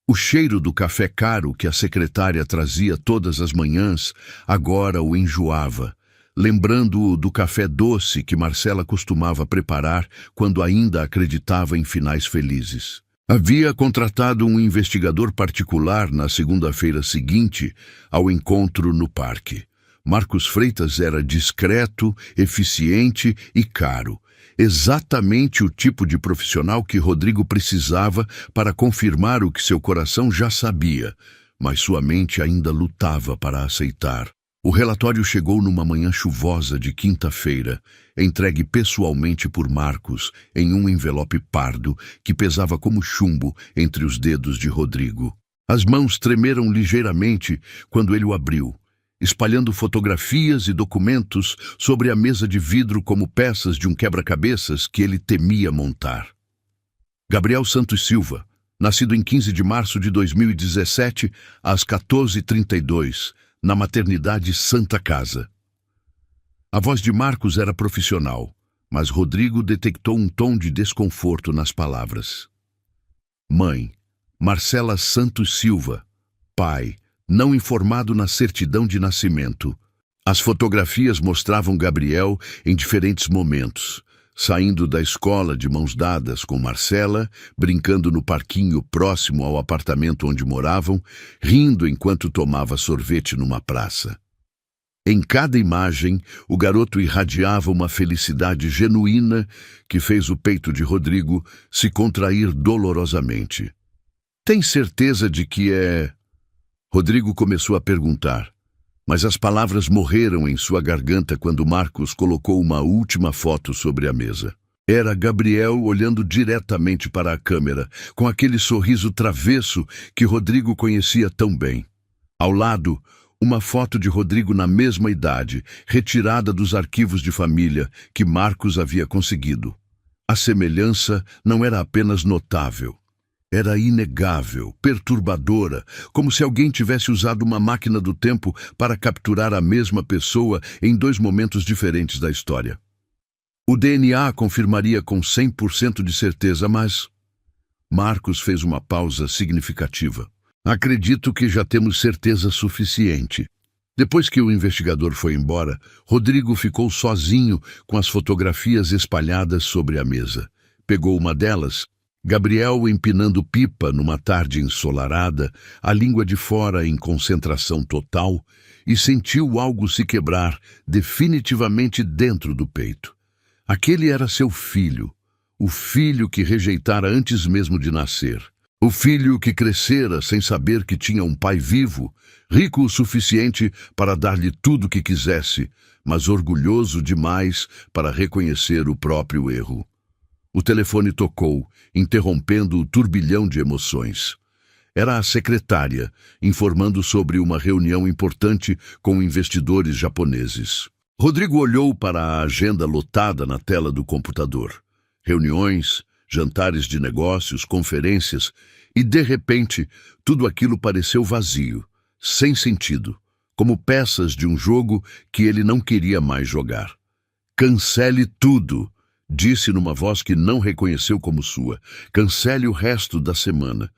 O cheiro do café caro que a secretária trazia todas as manhãs agora o enjoava, lembrando-o do café doce que Marcela costumava preparar quando ainda acreditava em finais felizes. Havia contratado um investigador particular na segunda-feira seguinte ao encontro no parque. Marcos Freitas era discreto, eficiente e caro. Exatamente o tipo de profissional que Rodrigo precisava para confirmar o que seu coração já sabia, mas sua mente ainda lutava para aceitar. O relatório chegou numa manhã chuvosa de quinta-feira, entregue pessoalmente por Marcos em um envelope pardo que pesava como chumbo entre os dedos de Rodrigo. As mãos tremeram ligeiramente quando ele o abriu, espalhando fotografias e documentos sobre a mesa de vidro como peças de um quebra-cabeças que ele temia montar. Gabriel Santos Silva, nascido em 15 de março de 2017, às 14h32, na maternidade Santa Casa. A voz de Marcos era profissional, mas Rodrigo detectou um tom de desconforto nas palavras. Mãe, Marcela Santos Silva. Pai, não informado na certidão de nascimento. As fotografias mostravam Gabriel em diferentes momentos, saindo da escola de mãos dadas com Marcela, brincando no parquinho próximo ao apartamento onde moravam, rindo enquanto tomava sorvete numa praça. Em cada imagem, o garoto irradiava uma felicidade genuína que fez o peito de Rodrigo se contrair dolorosamente. Tem certeza de que é... Rodrigo começou a perguntar, mas as palavras morreram em sua garganta quando Marcos colocou uma última foto sobre a mesa. Era Gabriel olhando diretamente para a câmera, com aquele sorriso travesso que Rodrigo conhecia tão bem. Ao lado, uma foto de Rodrigo na mesma idade, retirada dos arquivos de família que Marcos havia conseguido. A semelhança não era apenas notável, Era inegável, perturbadora, como se alguém tivesse usado uma máquina do tempo para capturar a mesma pessoa em dois momentos diferentes da história. O DNA confirmaria com 100% de certeza, mas Marcos fez uma pausa significativa. Acredito que já temos certeza suficiente. Depois que o investigador foi embora, Rodrigo ficou sozinho com as fotografias espalhadas sobre a mesa. Pegou uma delas, Gabriel empinando pipa numa tarde ensolarada, a língua de fora em concentração total, e sentiu algo se quebrar definitivamente dentro do peito. Aquele era seu filho, o filho que rejeitara antes mesmo de nascer. O filho que crescera sem saber que tinha um pai vivo, rico o suficiente para dar-lhe tudo o que quisesse, mas orgulhoso demais para reconhecer o próprio erro. O telefone tocou, interrompendo o turbilhão de emoções. Era a secretária, informando sobre uma reunião importante com investidores japoneses. Rodrigo olhou para a agenda lotada na tela do computador. Reuniões, jantares de negócios, conferências, e de repente tudo aquilo pareceu vazio, sem sentido, como peças de um jogo que ele não queria mais jogar. Cancele tudo, disse numa voz que não reconheceu como sua. Cancele o resto da semana.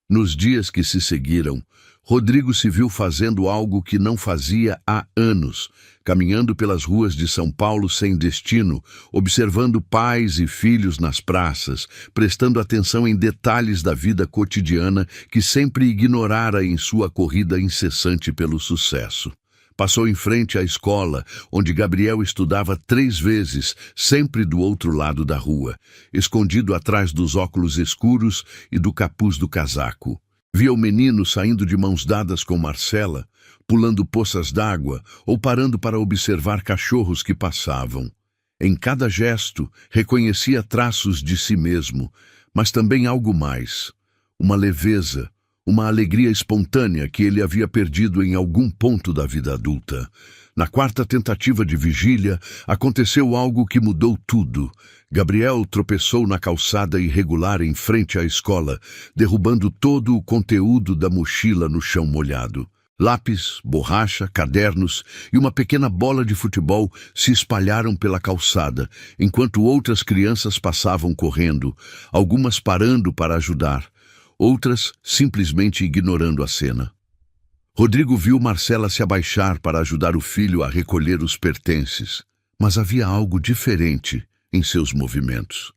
Nos dias que se seguiram, Rodrigo se viu fazendo algo que não fazia há anos, caminhando pelas ruas de São Paulo sem destino, observando pais e filhos nas praças, prestando atenção em detalhes da vida cotidiana que sempre ignorara em sua corrida incessante pelo sucesso. Passou em frente à escola, onde Gabriel estudava 3 vezes, sempre do outro lado da rua, escondido atrás dos óculos escuros e do capuz do casaco. Via o menino saindo de mãos dadas com Marcela, pulando poças d'água ou parando para observar cachorros que passavam. Em cada gesto, reconhecia traços de si mesmo, mas também algo mais, uma leveza, uma alegria espontânea que ele havia perdido em algum ponto da vida adulta. Na 4ª tentativa de vigília, aconteceu algo que mudou tudo. Gabriel tropeçou na calçada irregular em frente à escola, derrubando todo o conteúdo da mochila no chão molhado. Lápis, borracha, cadernos e uma pequena bola de futebol se espalharam pela calçada, enquanto outras crianças passavam correndo, algumas parando para ajudar, outras simplesmente ignorando a cena. Rodrigo viu Marcela se abaixar para ajudar o filho a recolher os pertences, mas havia algo diferente em seus movimentos.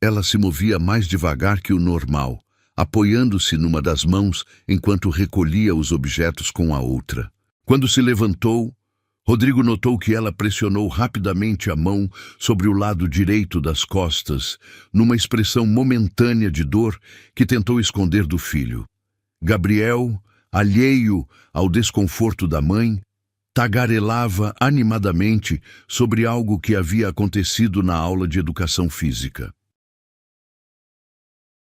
Ela se movia mais devagar que o normal, apoiando-se numa das mãos enquanto recolhia os objetos com a outra. Quando se levantou, Rodrigo notou que ela pressionou rapidamente a mão sobre o lado direito das costas, numa expressão momentânea de dor que tentou esconder do filho. Gabriel, alheio ao desconforto da mãe, tagarelava animadamente sobre algo que havia acontecido na aula de educação física.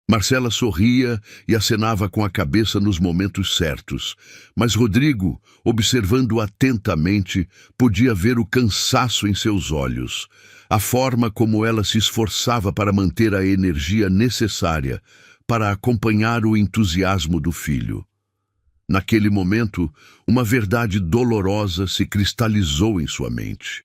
Marcela sorria e acenava com a cabeça nos momentos certos, mas Rodrigo, observando atentamente, podia ver o cansaço em seus olhos, a forma como ela se esforçava para manter a energia necessária para acompanhar o entusiasmo do filho. Naquele momento, uma verdade dolorosa se cristalizou em sua mente.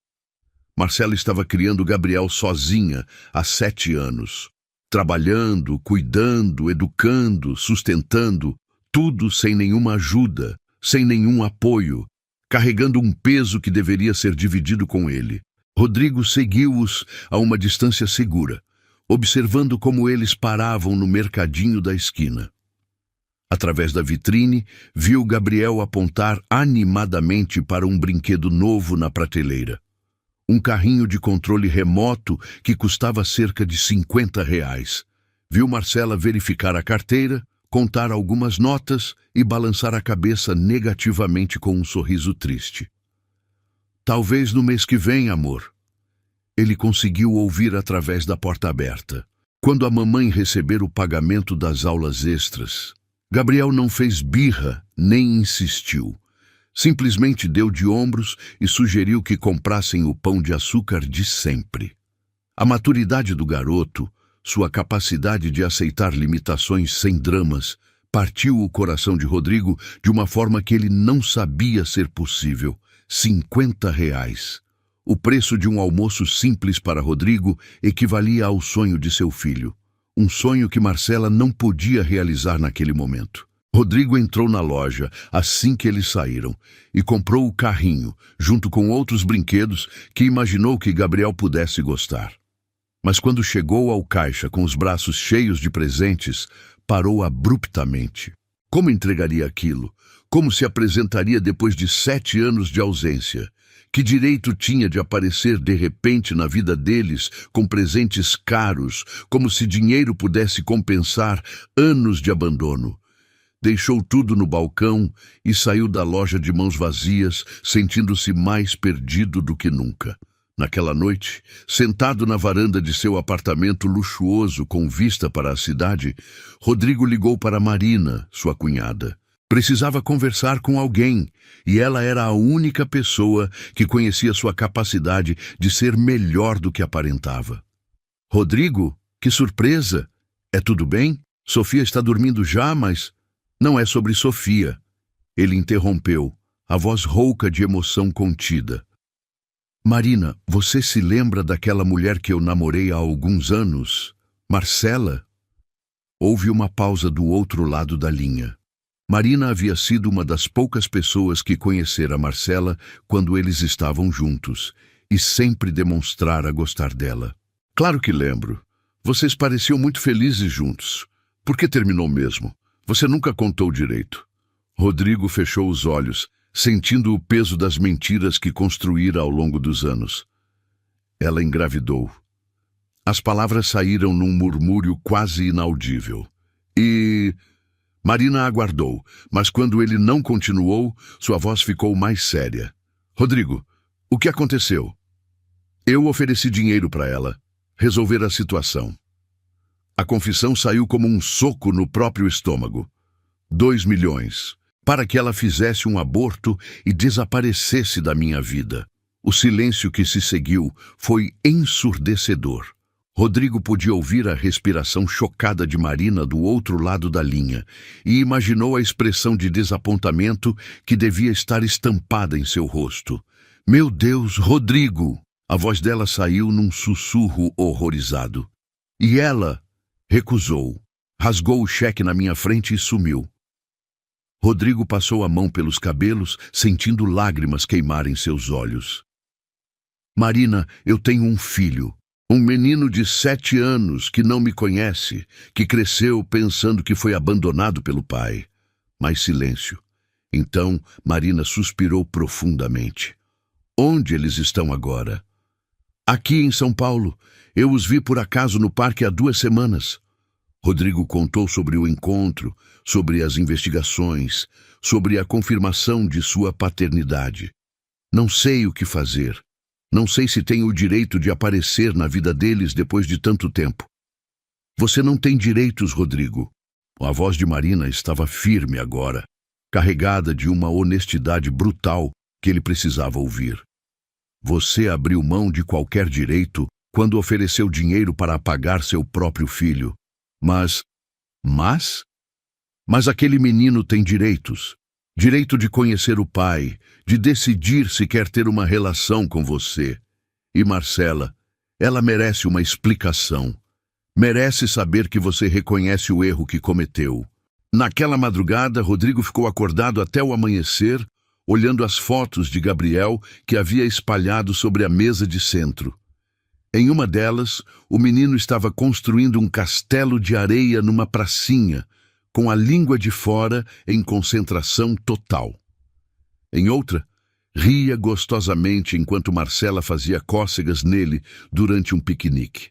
Marcela estava criando Gabriel sozinha há 7 anos. Trabalhando, cuidando, educando, sustentando, tudo sem nenhuma ajuda, sem nenhum apoio, carregando um peso que deveria ser dividido com ele. Rodrigo seguiu-os a uma distância segura, observando como eles paravam no mercadinho da esquina. Através da vitrine, viu Gabriel apontar animadamente para um brinquedo novo na prateleira. Um carrinho de controle remoto que custava cerca de R$ 50. Viu Marcela verificar a carteira, contar algumas notas e balançar a cabeça negativamente com um sorriso triste. Talvez no mês que vem, amor. Ele conseguiu ouvir através da porta aberta. Quando a mamãe receber o pagamento das aulas extras, Gabriel não fez birra nem insistiu. Simplesmente deu de ombros e sugeriu que comprassem o pão de açúcar de sempre. A maturidade do garoto, Sua capacidade de aceitar limitações sem dramas partiu o coração de Rodrigo de uma forma que ele não sabia ser possível. R$ 50. O preço de um almoço simples para Rodrigo equivalia ao sonho de seu filho. Um sonho que Marcela não podia realizar naquele momento. Rodrigo entrou na loja assim que eles saíram e comprou o carrinho, junto com outros brinquedos que imaginou que Gabriel pudesse gostar. Mas quando chegou ao caixa com os braços cheios de presentes, parou abruptamente. Como entregaria aquilo? Como se apresentaria depois de 7 anos de ausência? Que direito tinha de aparecer de repente na vida deles com presentes caros, como se dinheiro pudesse compensar anos de abandono? Deixou tudo no balcão e saiu da loja de mãos vazias, sentindo-se mais perdido do que nunca. Naquela noite, sentado na varanda de seu apartamento luxuoso com vista para a cidade, Rodrigo ligou para Marina, sua cunhada. Precisava conversar com alguém, e ela era a única pessoa que conhecia sua capacidade de ser melhor do que aparentava. Rodrigo, que surpresa! É tudo bem? Sofia está dormindo já, mas... Não é sobre Sofia. Ele interrompeu, a voz rouca de emoção contida. Marina, você se lembra daquela mulher que eu namorei há alguns anos? Marcela? Houve uma pausa do outro lado da linha. Marina havia sido uma das poucas pessoas que conhecera Marcela quando eles estavam juntos, e sempre demonstrara gostar dela. Claro que lembro. Vocês pareciam muito felizes juntos. Por que terminou mesmo? Você nunca contou direito. Rodrigo fechou os olhos, sentindo o peso das mentiras que construíra ao longo dos anos. Ela engravidou. As palavras saíram num murmúrio quase inaudível. Marina aguardou, mas quando ele não continuou, sua voz ficou mais séria. Rodrigo, o que aconteceu? Eu ofereci dinheiro para ela, resolver a situação. A confissão saiu como um soco no próprio estômago. 2 milhões, para que ela fizesse um aborto e desaparecesse da minha vida. O silêncio que se seguiu foi ensurdecedor. Rodrigo podia ouvir a respiração chocada de Marina do outro lado da linha e imaginou a expressão de desapontamento que devia estar estampada em seu rosto. Meu Deus, Rodrigo! A voz dela saiu num sussurro horrorizado. E ela recusou, rasgou o cheque na minha frente e sumiu. Rodrigo passou a mão pelos cabelos, sentindo lágrimas queimarem seus olhos. Marina, eu tenho um filho. Um menino de 7 anos que não me conhece, que cresceu pensando que foi abandonado pelo pai. Mais silêncio. Então, Marina suspirou profundamente. Onde eles estão agora? Aqui em São Paulo. Eu os vi por acaso no parque há 2 semanas. Rodrigo contou sobre o encontro, sobre as investigações, sobre a confirmação de sua paternidade. Não sei o que fazer. Não sei se tenho o direito de aparecer na vida deles depois de tanto tempo. Você não tem direitos, Rodrigo. A voz de Marina estava firme agora, carregada de uma honestidade brutal que ele precisava ouvir. Você abriu mão de qualquer direito quando ofereceu dinheiro para apagar seu próprio filho. Mas aquele menino tem direitos. Direito de conhecer o pai, de decidir se quer ter uma relação com você. E Marcela, ela merece uma explicação. Merece saber que você reconhece o erro que cometeu. Naquela madrugada, Rodrigo ficou acordado até o amanhecer, olhando as fotos de Gabriel que havia espalhado sobre a mesa de centro. Em uma delas, o menino estava construindo um castelo de areia numa pracinha, com a língua de fora em concentração total. Em outra, ria gostosamente enquanto Marcela fazia cócegas nele durante um piquenique.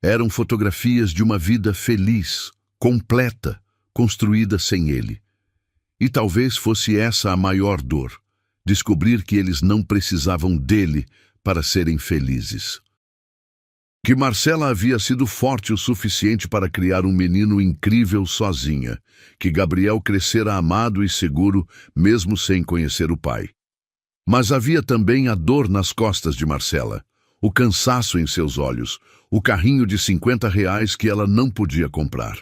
Eram fotografias de uma vida feliz, completa, construída sem ele. E talvez fosse essa a maior dor, descobrir que eles não precisavam dele para serem felizes. Que Marcela havia sido forte o suficiente para criar um menino incrível sozinha, que Gabriel crescera amado e seguro, mesmo sem conhecer o pai. Mas havia também a dor nas costas de Marcela, o cansaço em seus olhos, o carrinho de R$ 50 que ela não podia comprar.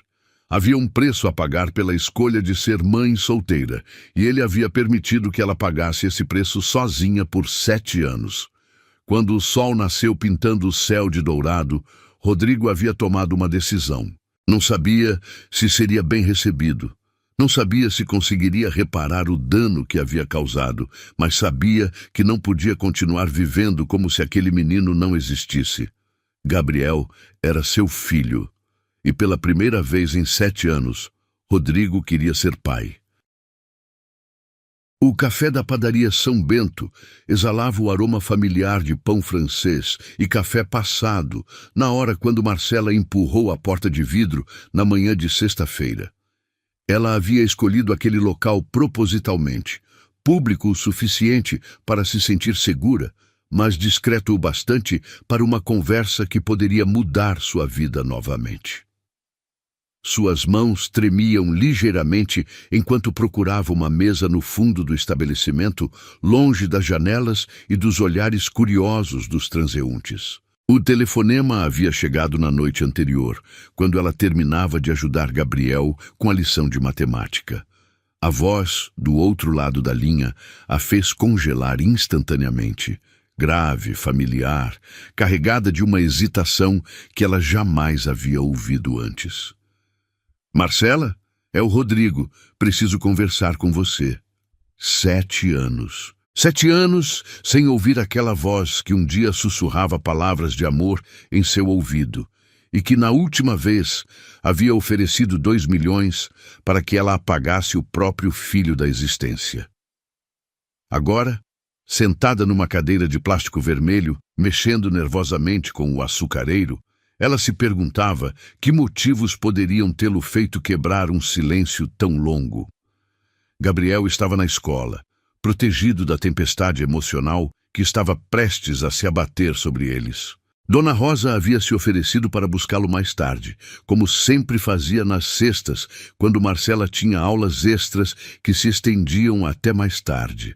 Havia um preço a pagar pela escolha de ser mãe solteira, e ele havia permitido que ela pagasse esse preço sozinha por 7 anos. Quando o sol nasceu pintando o céu de dourado, Rodrigo havia tomado uma decisão. Não sabia se seria bem recebido. Não sabia se conseguiria reparar o dano que havia causado, mas sabia que não podia continuar vivendo como se aquele menino não existisse. Gabriel era seu filho. E pela primeira vez em 7 anos, Rodrigo queria ser pai. O café da padaria São Bento exalava o aroma familiar de pão francês e café passado, na hora quando Marcela empurrou a porta de vidro na manhã de sexta-feira. Ela havia escolhido aquele local propositalmente, público o suficiente para se sentir segura, mas discreto o bastante para uma conversa que poderia mudar sua vida novamente. Suas mãos tremiam ligeiramente enquanto procurava uma mesa no fundo do estabelecimento, longe das janelas e dos olhares curiosos dos transeuntes. O telefonema havia chegado na noite anterior, quando ela terminava de ajudar Gabriel com a lição de matemática. A voz, do outro lado da linha, a fez congelar instantaneamente, grave, familiar, carregada de uma hesitação que ela jamais havia ouvido antes. Marcela, é o Rodrigo. Preciso conversar com você. 7 anos. 7 anos sem ouvir aquela voz que um dia sussurrava palavras de amor em seu ouvido e que na última vez havia oferecido 2 milhões para que ela apagasse o próprio filho da existência. Agora, sentada numa cadeira de plástico vermelho, mexendo nervosamente com o açucareiro, ela se perguntava que motivos poderiam tê-lo feito quebrar um silêncio tão longo. Gabriel estava na escola, protegido da tempestade emocional que estava prestes a se abater sobre eles. Dona Rosa havia se oferecido para buscá-lo mais tarde, como sempre fazia nas sextas, quando Marcela tinha aulas extras que se estendiam até mais tarde.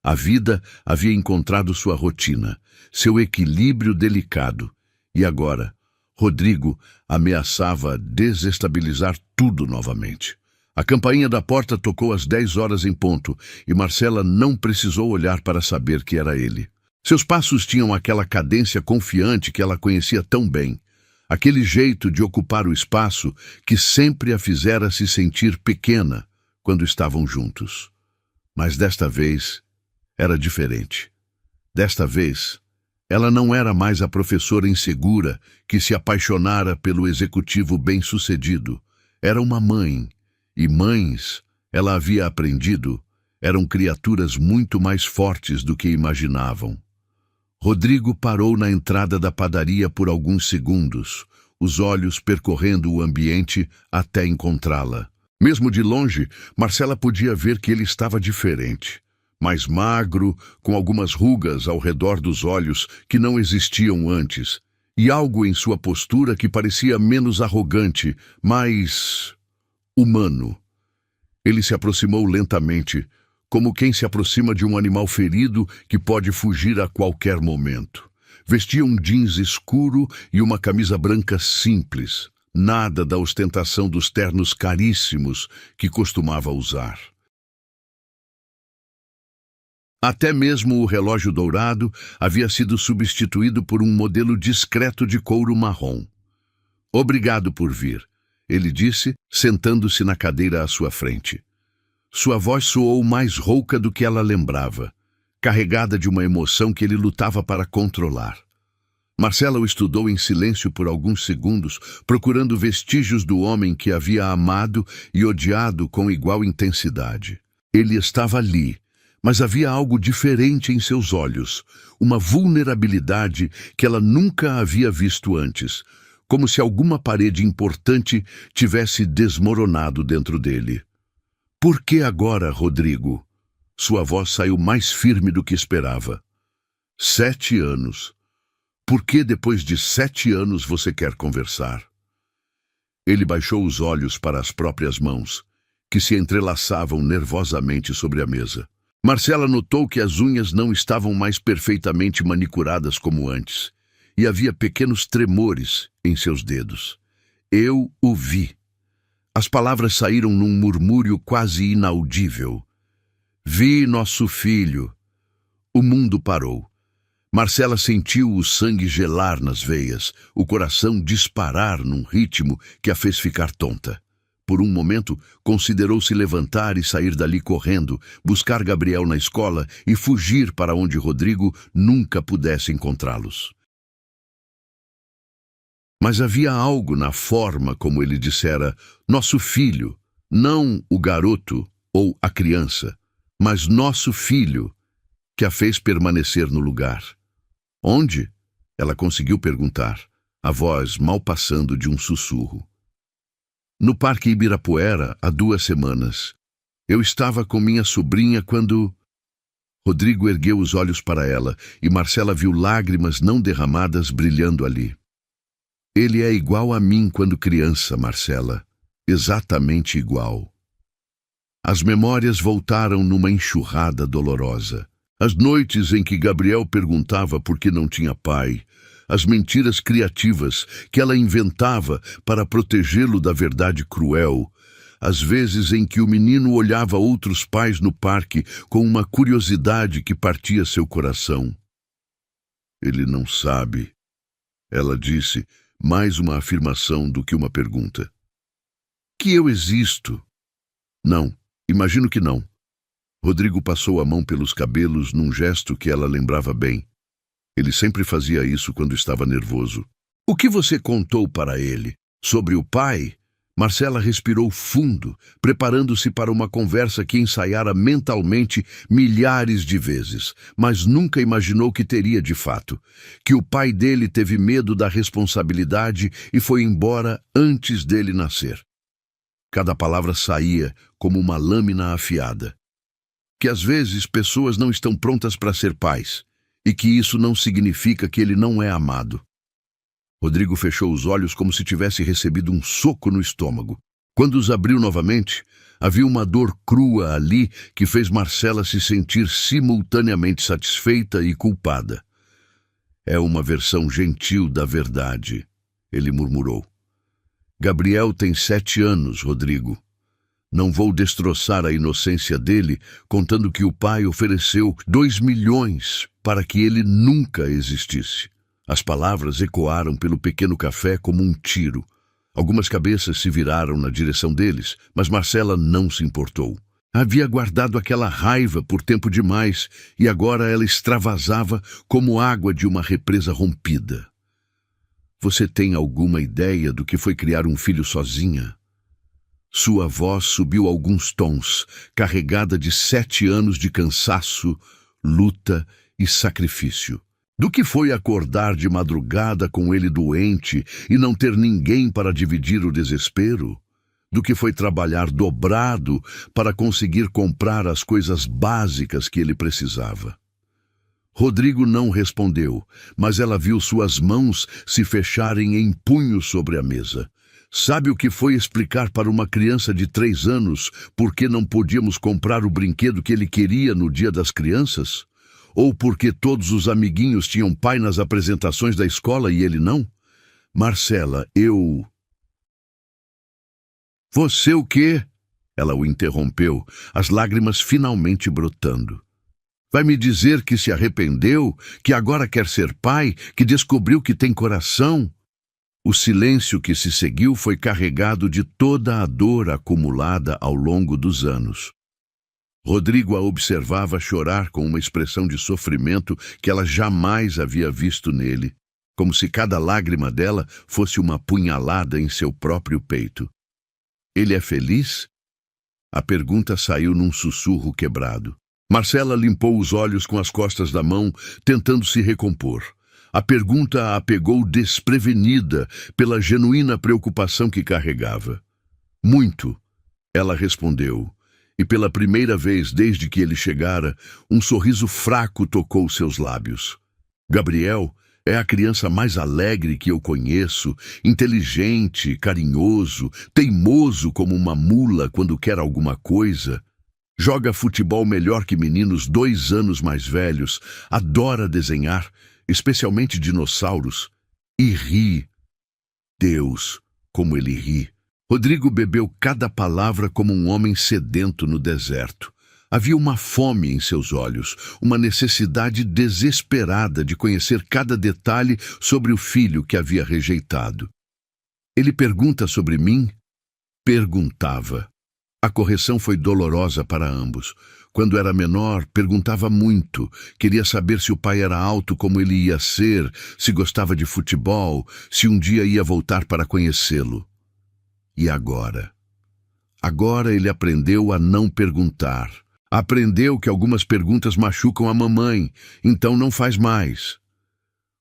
A vida havia encontrado sua rotina, seu equilíbrio delicado, e agora, Rodrigo ameaçava desestabilizar tudo novamente. A campainha da porta tocou às 10 horas em ponto, e Marcela não precisou olhar para saber que era ele. Seus passos tinham aquela cadência confiante que ela conhecia tão bem, aquele jeito de ocupar o espaço que sempre a fizera se sentir pequena quando estavam juntos. Mas desta vez era diferente. Desta vez, ela não era mais a professora insegura que se apaixonara pelo executivo bem-sucedido. Era uma mãe, e mães, ela havia aprendido, eram criaturas muito mais fortes do que imaginavam. Rodrigo parou na entrada da padaria por alguns segundos, os olhos percorrendo o ambiente até encontrá-la. Mesmo de longe, Marcela podia ver que ele estava diferente. Mais magro, com algumas rugas ao redor dos olhos que não existiam antes, e algo em sua postura que parecia menos arrogante, mais humano. Ele se aproximou lentamente, como quem se aproxima de um animal ferido que pode fugir a qualquer momento. Vestia um jeans escuro e uma camisa branca simples, nada da ostentação dos ternos caríssimos que costumava usar. Até mesmo o relógio dourado havia sido substituído por um modelo discreto de couro marrom. "Obrigado por vir", ele disse, sentando-se na cadeira à sua frente. Sua voz soou mais rouca do que ela lembrava, carregada de uma emoção que ele lutava para controlar. Marcela o estudou em silêncio por alguns segundos, procurando vestígios do homem que havia amado e odiado com igual intensidade. Ele estava ali, mas havia algo diferente em seus olhos, uma vulnerabilidade que ela nunca havia visto antes, como se alguma parede importante tivesse desmoronado dentro dele. "Por que agora, Rodrigo?" Sua voz saiu mais firme do que esperava. 7 anos. Por que depois de 7 anos você quer conversar? Ele baixou os olhos para as próprias mãos, que se entrelaçavam nervosamente sobre a mesa. Marcela notou que as unhas não estavam mais perfeitamente manicuradas como antes, e havia pequenos tremores em seus dedos. Eu o vi. As palavras saíram num murmúrio quase inaudível. Vi nosso filho. O mundo parou. Marcela sentiu o sangue gelar nas veias, o coração disparar num ritmo que a fez ficar tonta. Por um momento, considerou se levantar e sair dali correndo, buscar Gabriel na escola e fugir para onde Rodrigo nunca pudesse encontrá-los. Mas havia algo na forma como ele dissera nosso filho, não o garoto ou a criança, mas nosso filho, que a fez permanecer no lugar. Onde? Ela conseguiu perguntar, a voz mal passando de um sussurro. No Parque Ibirapuera, há 2 semanas. Eu estava com minha sobrinha quando... Rodrigo ergueu os olhos para ela e Marcela viu lágrimas não derramadas brilhando ali. Ele é igual a mim quando criança, Marcela. Exatamente igual. As memórias voltaram numa enxurrada dolorosa. As noites em que Gabriel perguntava por que não tinha pai, as mentiras criativas que ela inventava para protegê-lo da verdade cruel, as vezes em que o menino olhava outros pais no parque com uma curiosidade que partia seu coração. Ele não sabe, ela disse, mais uma afirmação do que uma pergunta. Que eu existo? Não, imagino que não. Rodrigo passou a mão pelos cabelos num gesto que ela lembrava bem. Ele sempre fazia isso quando estava nervoso. O que você contou para ele? Sobre o pai? Marcela respirou fundo, preparando-se para uma conversa que ensaiara mentalmente milhares de vezes, mas nunca imaginou que teria de fato. Que o pai dele teve medo da responsabilidade e foi embora antes dele nascer. Cada palavra saía como uma lâmina afiada. Que às vezes pessoas não estão prontas para ser pais, e que isso não significa que ele não é amado. Rodrigo fechou os olhos como se tivesse recebido um soco no estômago. Quando os abriu novamente, havia uma dor crua ali que fez Marcela se sentir simultaneamente satisfeita e culpada. É uma versão gentil da verdade, ele murmurou. Gabriel tem 7 anos, Rodrigo. Não vou destroçar a inocência dele, contando que o pai ofereceu 2 milhões para que ele nunca existisse. As palavras ecoaram pelo pequeno café como um tiro. Algumas cabeças se viraram na direção deles, mas Marcela não se importou. Havia guardado aquela raiva por tempo demais e agora ela extravasava como água de uma represa rompida. Você tem alguma ideia do que foi criar um filho sozinha? Sua voz subiu alguns tons, carregada de 7 anos de cansaço, luta e sacrifício. Do que foi acordar de madrugada com ele doente e não ter ninguém para dividir o desespero? Do que foi trabalhar dobrado para conseguir comprar as coisas básicas que ele precisava? Rodrigo não respondeu, mas ela viu suas mãos se fecharem em punhos sobre a mesa. Sabe o que foi explicar para uma criança de 3 anos por que não podíamos comprar o brinquedo que ele queria no Dia das Crianças? Ou porque todos os amiguinhos tinham pai nas apresentações da escola e ele não? Marcela, eu... Você o quê? Ela o interrompeu, as lágrimas finalmente brotando. Vai me dizer que se arrependeu, que agora quer ser pai, que descobriu que tem coração? O silêncio que se seguiu foi carregado de toda a dor acumulada ao longo dos anos. Rodrigo a observava chorar com uma expressão de sofrimento que ela jamais havia visto nele, como se cada lágrima dela fosse uma punhalada em seu próprio peito. Ele é feliz? A pergunta saiu num sussurro quebrado. Marcela limpou os olhos com as costas da mão, tentando se recompor. A pergunta a pegou desprevenida pela genuína preocupação que carregava. Muito, ela respondeu, e pela primeira vez desde que ele chegara, um sorriso fraco tocou seus lábios. Gabriel é a criança mais alegre que eu conheço, inteligente, carinhoso, teimoso como uma mula quando quer alguma coisa. Joga futebol melhor que meninos 2 anos mais velhos, adora desenhar, especialmente dinossauros, e ri. Deus, como ele ri. Rodrigo bebeu cada palavra como um homem sedento no deserto. Havia uma fome em seus olhos, uma necessidade desesperada de conhecer cada detalhe sobre o filho que havia rejeitado. Ele pergunta sobre mim? Perguntava. A correção foi dolorosa para ambos. Quando era menor, perguntava muito. Queria saber se o pai era alto como ele ia ser, se gostava de futebol, se um dia ia voltar para conhecê-lo. E agora? Agora ele aprendeu a não perguntar. Aprendeu que algumas perguntas machucam a mamãe, então não faz mais.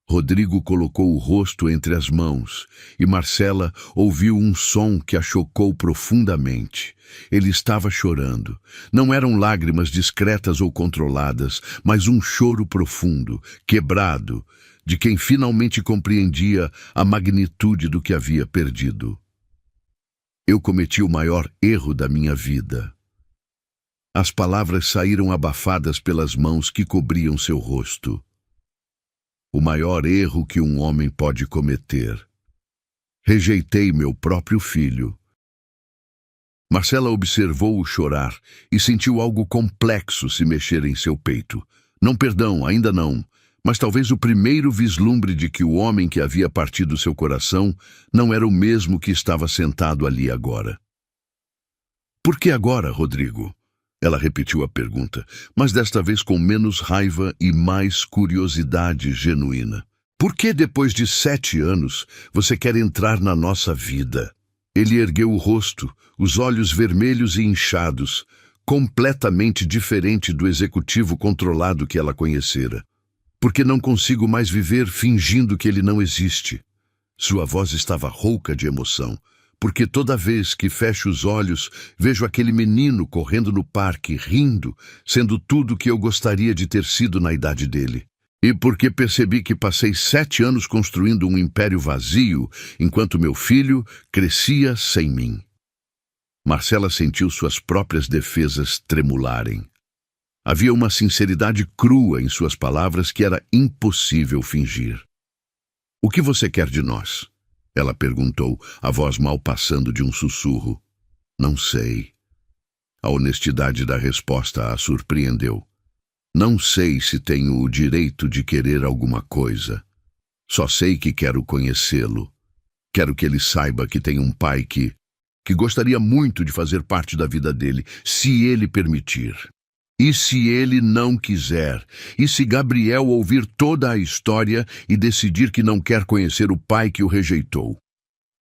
Rodrigo colocou o rosto entre as mãos e Marcela ouviu um som que a chocou profundamente. Ele estava chorando. Não eram lágrimas discretas ou controladas, mas um choro profundo, quebrado, de quem finalmente compreendia a magnitude do que havia perdido. Eu cometi o maior erro da minha vida. As palavras saíram abafadas pelas mãos que cobriam seu rosto. O maior erro que um homem pode cometer. Rejeitei meu próprio filho. Marcela observou-o chorar e sentiu algo complexo se mexer em seu peito. Não perdão, ainda não, mas talvez o primeiro vislumbre de que o homem que havia partido seu coração não era o mesmo que estava sentado ali agora. Por que agora, Rodrigo? Ela repetiu a pergunta, mas desta vez com menos raiva e mais curiosidade genuína. Por que depois de 7 anos você quer entrar na nossa vida? Ele ergueu o rosto, os olhos vermelhos e inchados, completamente diferente do executivo controlado que ela conhecera. Porque não consigo mais viver fingindo que ele não existe. Sua voz estava rouca de emoção. Porque toda vez que fecho os olhos, vejo aquele menino correndo no parque, rindo, sendo tudo o que eu gostaria de ter sido na idade dele. E porque percebi que passei 7 anos construindo um império vazio, enquanto meu filho crescia sem mim. Marcela sentiu suas próprias defesas tremularem. Havia uma sinceridade crua em suas palavras que era impossível fingir. O que você quer de nós? Ela perguntou, a voz mal passando de um sussurro. Não sei. A honestidade da resposta a surpreendeu. Não sei se tenho o direito de querer alguma coisa. Só sei que quero conhecê-lo. Quero que ele saiba que tem um pai que gostaria muito de fazer parte da vida dele, se ele permitir. E se ele não quiser? E se Gabriel ouvir toda a história e decidir que não quer conhecer o pai que o rejeitou?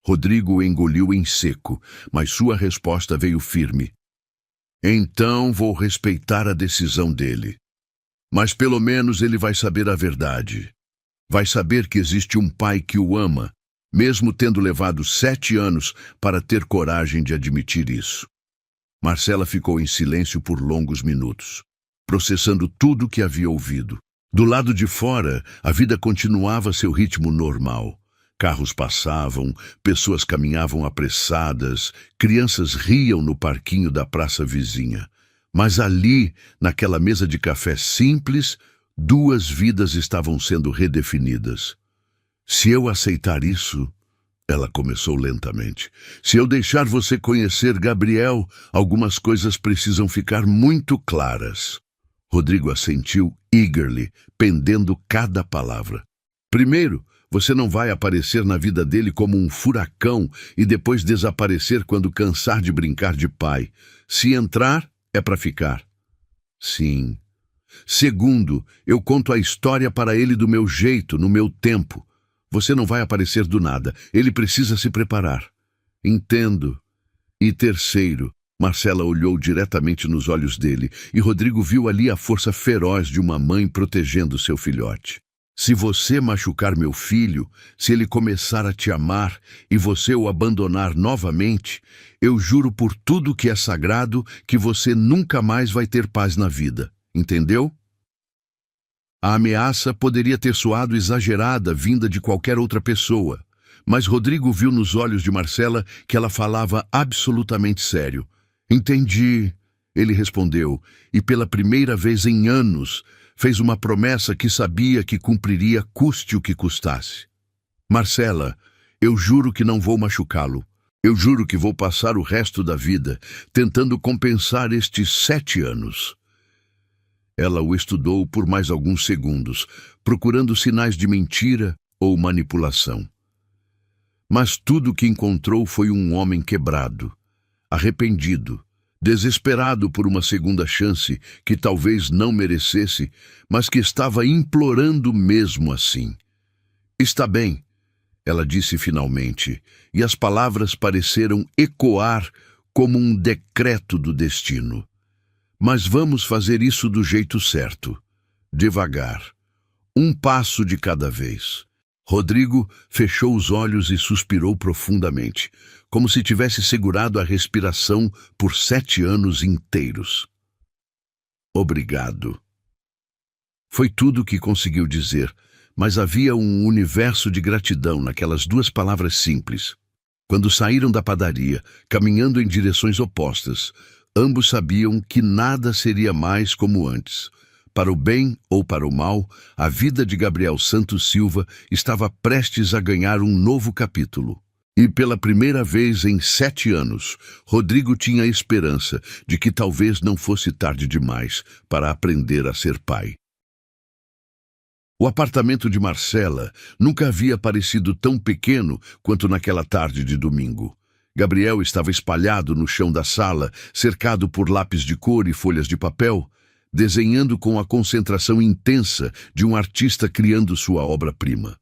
Rodrigo engoliu em seco, mas sua resposta veio firme. Então vou respeitar a decisão dele. Mas pelo menos ele vai saber a verdade. Vai saber que existe um pai que o ama, mesmo tendo levado 7 anos para ter coragem de admitir isso. Marcela ficou em silêncio por longos minutos, processando tudo o que havia ouvido. Do lado de fora, a vida continuava seu ritmo normal. Carros passavam, pessoas caminhavam apressadas, crianças riam no parquinho da praça vizinha. Mas ali, naquela mesa de café simples, 2 vidas estavam sendo redefinidas. Se eu aceitar isso... Ela começou lentamente. Se eu deixar você conhecer Gabriel, algumas coisas precisam ficar muito claras. Rodrigo assentiu eagerly, pendendo cada palavra. Primeiro, você não vai aparecer na vida dele como um furacão e depois desaparecer quando cansar de brincar de pai. Se entrar, é para ficar. Sim. Segundo, eu conto a história para ele do meu jeito, no meu tempo. Você não vai aparecer do nada. Ele precisa se preparar. Entendo. E terceiro, Marcela olhou diretamente nos olhos dele e Rodrigo viu ali a força feroz de uma mãe protegendo seu filhote. Se você machucar meu filho, se ele começar a te amar e você o abandonar novamente, eu juro por tudo que é sagrado que você nunca mais vai ter paz na vida. Entendeu? A ameaça poderia ter soado exagerada vinda de qualquer outra pessoa, mas Rodrigo viu nos olhos de Marcela que ela falava absolutamente sério. Entendi. Ele respondeu, e pela primeira vez em anos, fez uma promessa que sabia que cumpriria custe o que custasse. Marcela, eu juro que não vou machucá-lo. Eu juro que vou passar o resto da vida tentando compensar estes 7 anos. Ela o estudou por mais alguns segundos, procurando sinais de mentira ou manipulação. Mas tudo o que encontrou foi um homem quebrado, arrependido, desesperado por uma segunda chance que talvez não merecesse, mas que estava implorando mesmo assim. Está bem, ela disse finalmente, e as palavras pareceram ecoar como um decreto do destino. Mas vamos fazer isso do jeito certo, devagar, um passo de cada vez. Rodrigo fechou os olhos e suspirou profundamente, como se tivesse segurado a respiração por 7 anos inteiros. Obrigado. Foi tudo o que conseguiu dizer, mas havia um universo de gratidão naquelas 2 palavras simples. Quando saíram da padaria, caminhando em direções opostas, ambos sabiam que nada seria mais como antes. Para o bem ou para o mal, a vida de Gabriel Santos Silva estava prestes a ganhar um novo capítulo. E pela primeira vez em 7 anos, Rodrigo tinha a esperança de que talvez não fosse tarde demais para aprender a ser pai. O apartamento de Marcela nunca havia parecido tão pequeno quanto naquela tarde de domingo. Gabriel estava espalhado no chão da sala, cercado por lápis de cor e folhas de papel, desenhando com a concentração intensa de um artista criando sua obra-prima.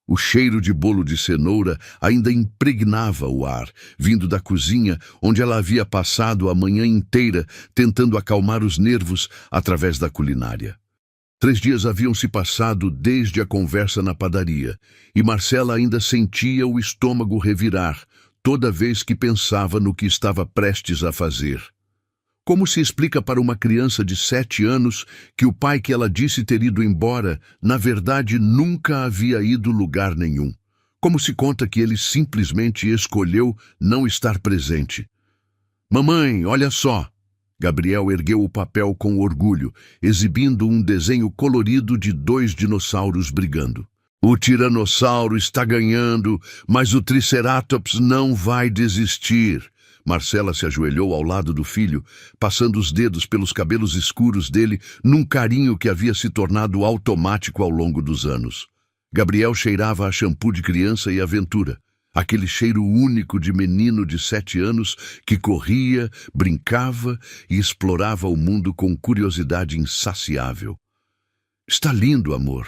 O cheiro de bolo de cenoura ainda impregnava o ar, vindo da cozinha, onde ela havia passado a manhã inteira tentando acalmar os nervos através da culinária. 3 dias haviam se passado desde a conversa na padaria, e Marcela ainda sentia o estômago revirar toda vez que pensava no que estava prestes a fazer. Como se explica para uma criança de 7 anos que o pai que ela disse ter ido embora, na verdade nunca havia ido lugar nenhum? Como se conta que ele simplesmente escolheu não estar presente? Mamãe, olha só! Gabriel ergueu o papel com orgulho, exibindo um desenho colorido de 2 dinossauros brigando. O tiranossauro está ganhando, mas o Triceratops não vai desistir. Marcela se ajoelhou ao lado do filho, passando os dedos pelos cabelos escuros dele num carinho que havia se tornado automático ao longo dos anos. Gabriel cheirava a shampoo de criança e aventura, aquele cheiro único de menino de 7 anos que corria, brincava e explorava o mundo com curiosidade insaciável. Está lindo, amor.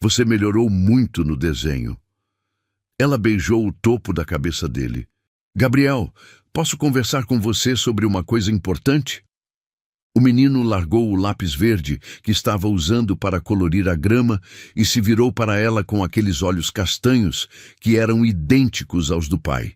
Você melhorou muito no desenho. Ela beijou o topo da cabeça dele. Gabriel, posso conversar com você sobre uma coisa importante? O menino largou o lápis verde que estava usando para colorir a grama e se virou para ela com aqueles olhos castanhos que eram idênticos aos do pai.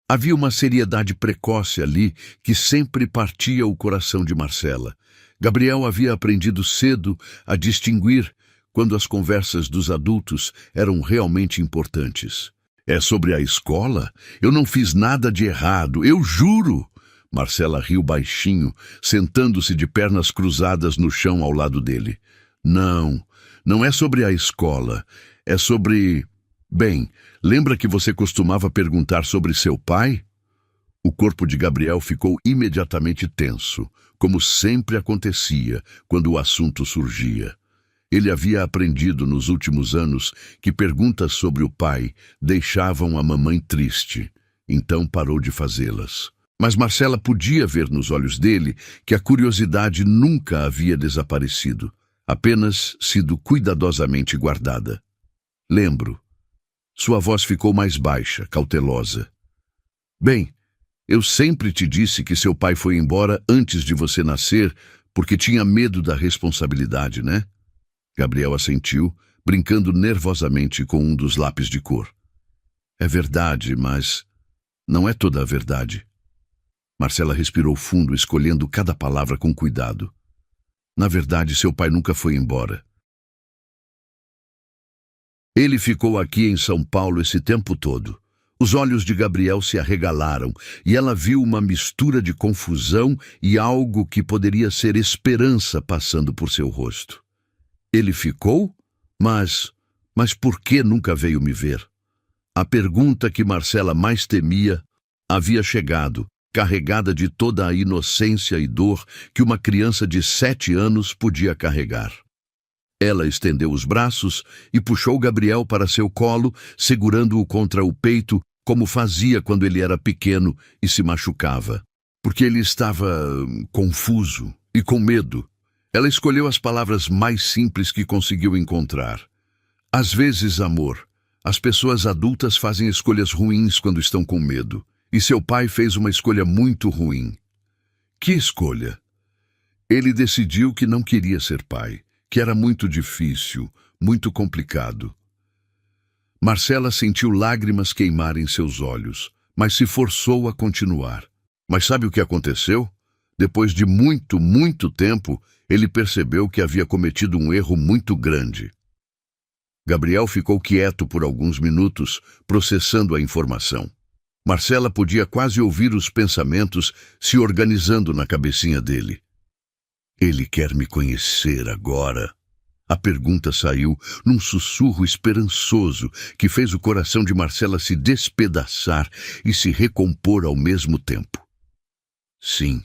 Havia uma seriedade precoce ali que sempre partia o coração de Marcela. Gabriel havia aprendido cedo a distinguir quando as conversas dos adultos eram realmente importantes. É sobre a escola? Eu não fiz nada de errado, eu juro! Marcela riu baixinho, sentando-se de pernas cruzadas no chão ao lado dele. Não, não é sobre a escola, é sobre... Bem, lembra que você costumava perguntar sobre seu pai? O corpo de Gabriel ficou imediatamente tenso, como sempre acontecia quando o assunto surgia. Ele havia aprendido nos últimos anos que perguntas sobre o pai deixavam a mamãe triste, então parou de fazê-las. Mas Marcela podia ver nos olhos dele que a curiosidade nunca havia desaparecido, apenas sido cuidadosamente guardada. Lembro. Sua voz ficou mais baixa, cautelosa. Bem, eu sempre te disse que seu pai foi embora antes de você nascer porque tinha medo da responsabilidade, né? Gabriel assentiu, brincando nervosamente com um dos lápis de cor. É verdade, mas não é toda a verdade. Marcela respirou fundo, escolhendo cada palavra com cuidado. Na verdade, seu pai nunca foi embora. Ele ficou aqui em São Paulo esse tempo todo. Os olhos de Gabriel se arregalaram e ela viu uma mistura de confusão e algo que poderia ser esperança passando por seu rosto. Ele ficou? Mas por que nunca veio me ver? A pergunta que Marcela mais temia havia chegado, carregada de toda a inocência e dor que uma criança de 7 anos podia carregar. Ela estendeu os braços e puxou Gabriel para seu colo, segurando-o contra o peito, como fazia quando ele era pequeno e se machucava. Porque ele estava confuso e com medo. Ela escolheu as palavras mais simples que conseguiu encontrar. Às vezes, amor, as pessoas adultas fazem escolhas ruins quando estão com medo. E seu pai fez uma escolha muito ruim. Que escolha? Ele decidiu que não queria ser pai, que era muito difícil, muito complicado. Marcela sentiu lágrimas queimarem seus olhos, mas se forçou a continuar. Mas sabe o que aconteceu? Depois de muito tempo, ele percebeu que havia cometido um erro muito grande. Gabriel ficou quieto por alguns minutos, processando a informação. Marcela podia quase ouvir os pensamentos se organizando na cabecinha dele. Ele quer me conhecer agora? A pergunta saiu num sussurro esperançoso que fez o coração de Marcela se despedaçar e se recompor ao mesmo tempo. Sim,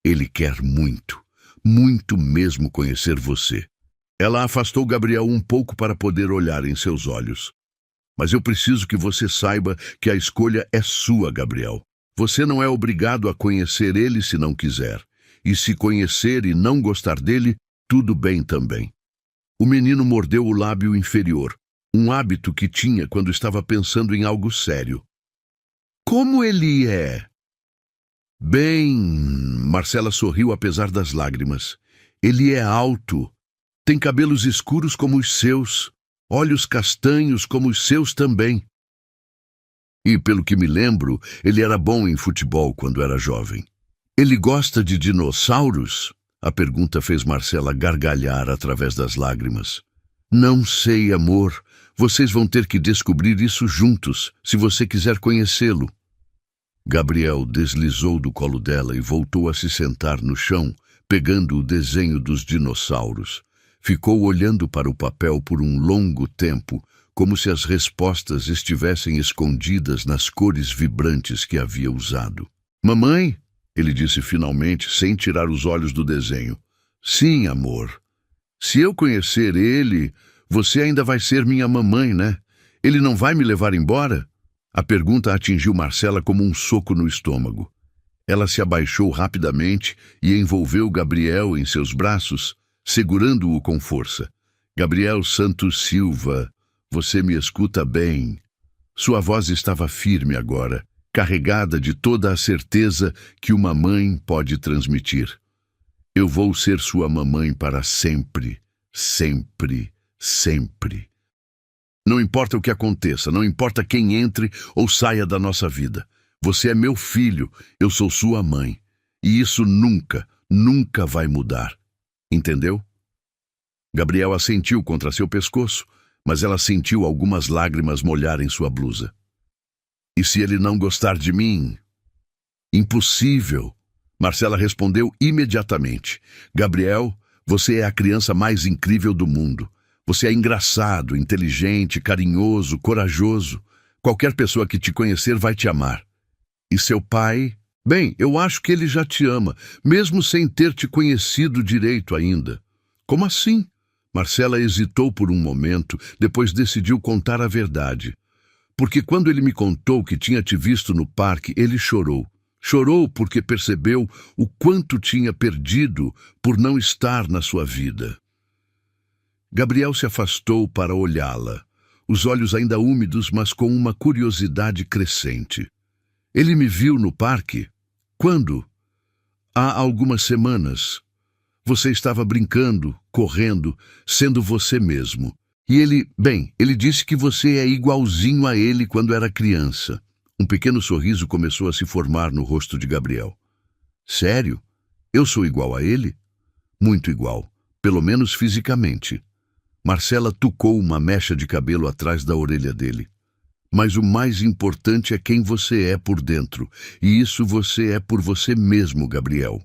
ele quer muito mesmo conhecer você. Ela afastou Gabriel um pouco para poder olhar em seus olhos. Mas eu preciso que você saiba que a escolha é sua, Gabriel. Você não é obrigado a conhecer ele se não quiser. E se conhecer e não gostar dele, tudo bem também. O menino mordeu o lábio inferior, um hábito que tinha quando estava pensando em algo sério. Como ele é? Bem, Marcela sorriu apesar das lágrimas. Ele é alto, tem cabelos escuros como os seus, olhos castanhos como os seus também. E, pelo que me lembro, ele era bom em futebol quando era jovem. Ele gosta de dinossauros? A pergunta fez Marcela gargalhar através das lágrimas. Não sei, amor. Vocês vão ter que descobrir isso juntos, se você quiser conhecê-lo. Gabriel deslizou do colo dela e voltou a se sentar no chão, pegando o desenho dos dinossauros. Ficou olhando para o papel por um longo tempo, como se as respostas estivessem escondidas nas cores vibrantes que havia usado. Mamãe? Ele disse finalmente, sem tirar os olhos do desenho. Sim, amor. Se eu conhecer ele, você ainda vai ser minha mamãe, né? Ele não vai me levar embora? A pergunta atingiu Marcela como um soco no estômago. Ela se abaixou rapidamente e envolveu Gabriel em seus braços, segurando-o com força. Gabriel Santos Silva, você me escuta bem. Sua voz estava firme agora, carregada de toda a certeza que uma mãe pode transmitir. Eu vou ser sua mamãe para sempre, sempre. Não importa o que aconteça, não importa quem entre ou saia da nossa vida. Você é meu filho, eu sou sua mãe. E isso nunca vai mudar. Entendeu? Gabriel assentiu contra seu pescoço, mas ela sentiu algumas lágrimas molharem sua blusa. E se ele não gostar de mim? Impossível. Marcela respondeu imediatamente. Gabriel, você é a criança mais incrível do mundo. Você é engraçado, inteligente, carinhoso, corajoso. Qualquer pessoa que te conhecer vai te amar. E seu pai? Bem, eu acho que ele já te ama, mesmo sem ter te conhecido direito ainda. Como assim? Marcela hesitou por um momento, depois decidiu contar a verdade. Porque quando ele me contou que tinha te visto no parque, ele chorou. Chorou porque percebeu o quanto tinha perdido por não estar na sua vida. Gabriel se afastou para olhá-la, os olhos ainda úmidos, mas com uma curiosidade crescente. Ele me viu no parque? Quando? Há algumas semanas. Você estava brincando, correndo, sendo você mesmo. E ele disse que você é igualzinho a ele quando era criança. Um pequeno sorriso começou a se formar no rosto de Gabriel. Sério? Eu sou igual a ele? Muito igual, pelo menos fisicamente. Marcela tucou uma mecha de cabelo atrás da orelha dele. Mas o mais importante é quem você é por dentro, e isso você é por você mesmo, Gabriel.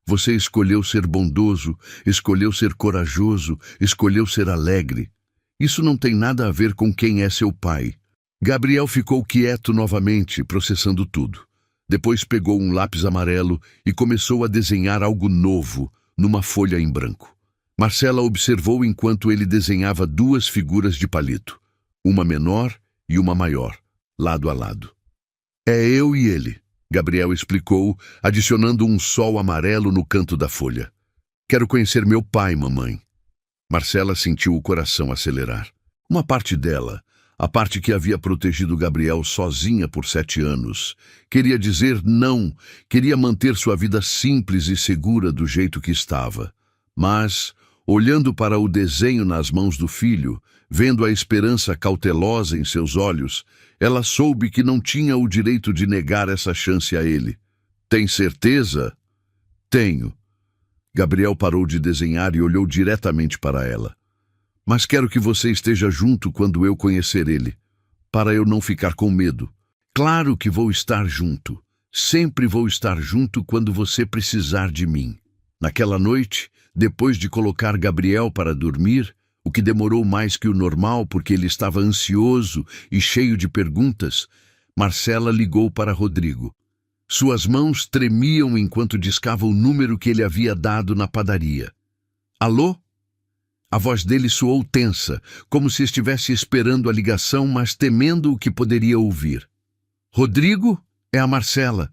Você escolheu ser bondoso, escolheu ser corajoso, escolheu ser alegre. Isso não tem nada a ver com quem é seu pai. Gabriel ficou quieto novamente, processando tudo. Depois pegou um lápis amarelo e começou a desenhar algo novo, numa folha em branco. Marcela observou enquanto ele desenhava duas figuras de palito, uma menor e uma maior, lado a lado. É eu e ele, Gabriel explicou, adicionando um sol amarelo no canto da folha. Quero conhecer meu pai, mamãe. Marcela sentiu o coração acelerar. Uma parte dela, a parte que havia protegido Gabriel sozinha por 7 anos, queria dizer não, queria manter sua vida simples e segura do jeito que estava. Mas, olhando para o desenho nas mãos do filho, vendo a esperança cautelosa em seus olhos, ela soube que não tinha o direito de negar essa chance a ele. Tem certeza? Tenho. Gabriel parou de desenhar e olhou diretamente para ela. Mas quero que você esteja junto quando eu conhecer ele, para eu não ficar com medo. Claro que vou estar junto. Sempre vou estar junto quando você precisar de mim. Naquela noite, depois de colocar Gabriel para dormir, o que demorou mais que o normal porque ele estava ansioso e cheio de perguntas, Marcela ligou para Rodrigo. Suas mãos tremiam enquanto discava o número que ele havia dado na padaria. Alô? A voz dele soou tensa, como se estivesse esperando a ligação, mas temendo o que poderia ouvir. Rodrigo? É a Marcela.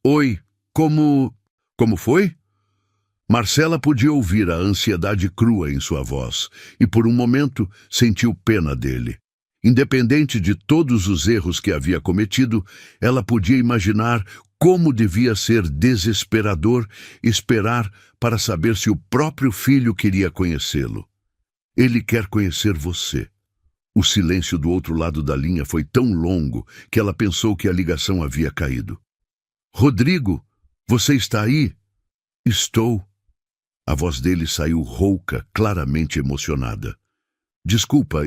Oi, Como foi? Marcela podia ouvir a ansiedade crua em sua voz, e por um momento sentiu pena dele. Independente de todos os erros que havia cometido, ela podia imaginar como devia ser desesperador esperar para saber se o próprio filho queria conhecê-lo. Ele quer conhecer você. O silêncio do outro lado da linha foi tão longo que ela pensou que a ligação havia caído. Rodrigo, você está aí? Estou. A voz dele saiu rouca, claramente emocionada. Desculpa,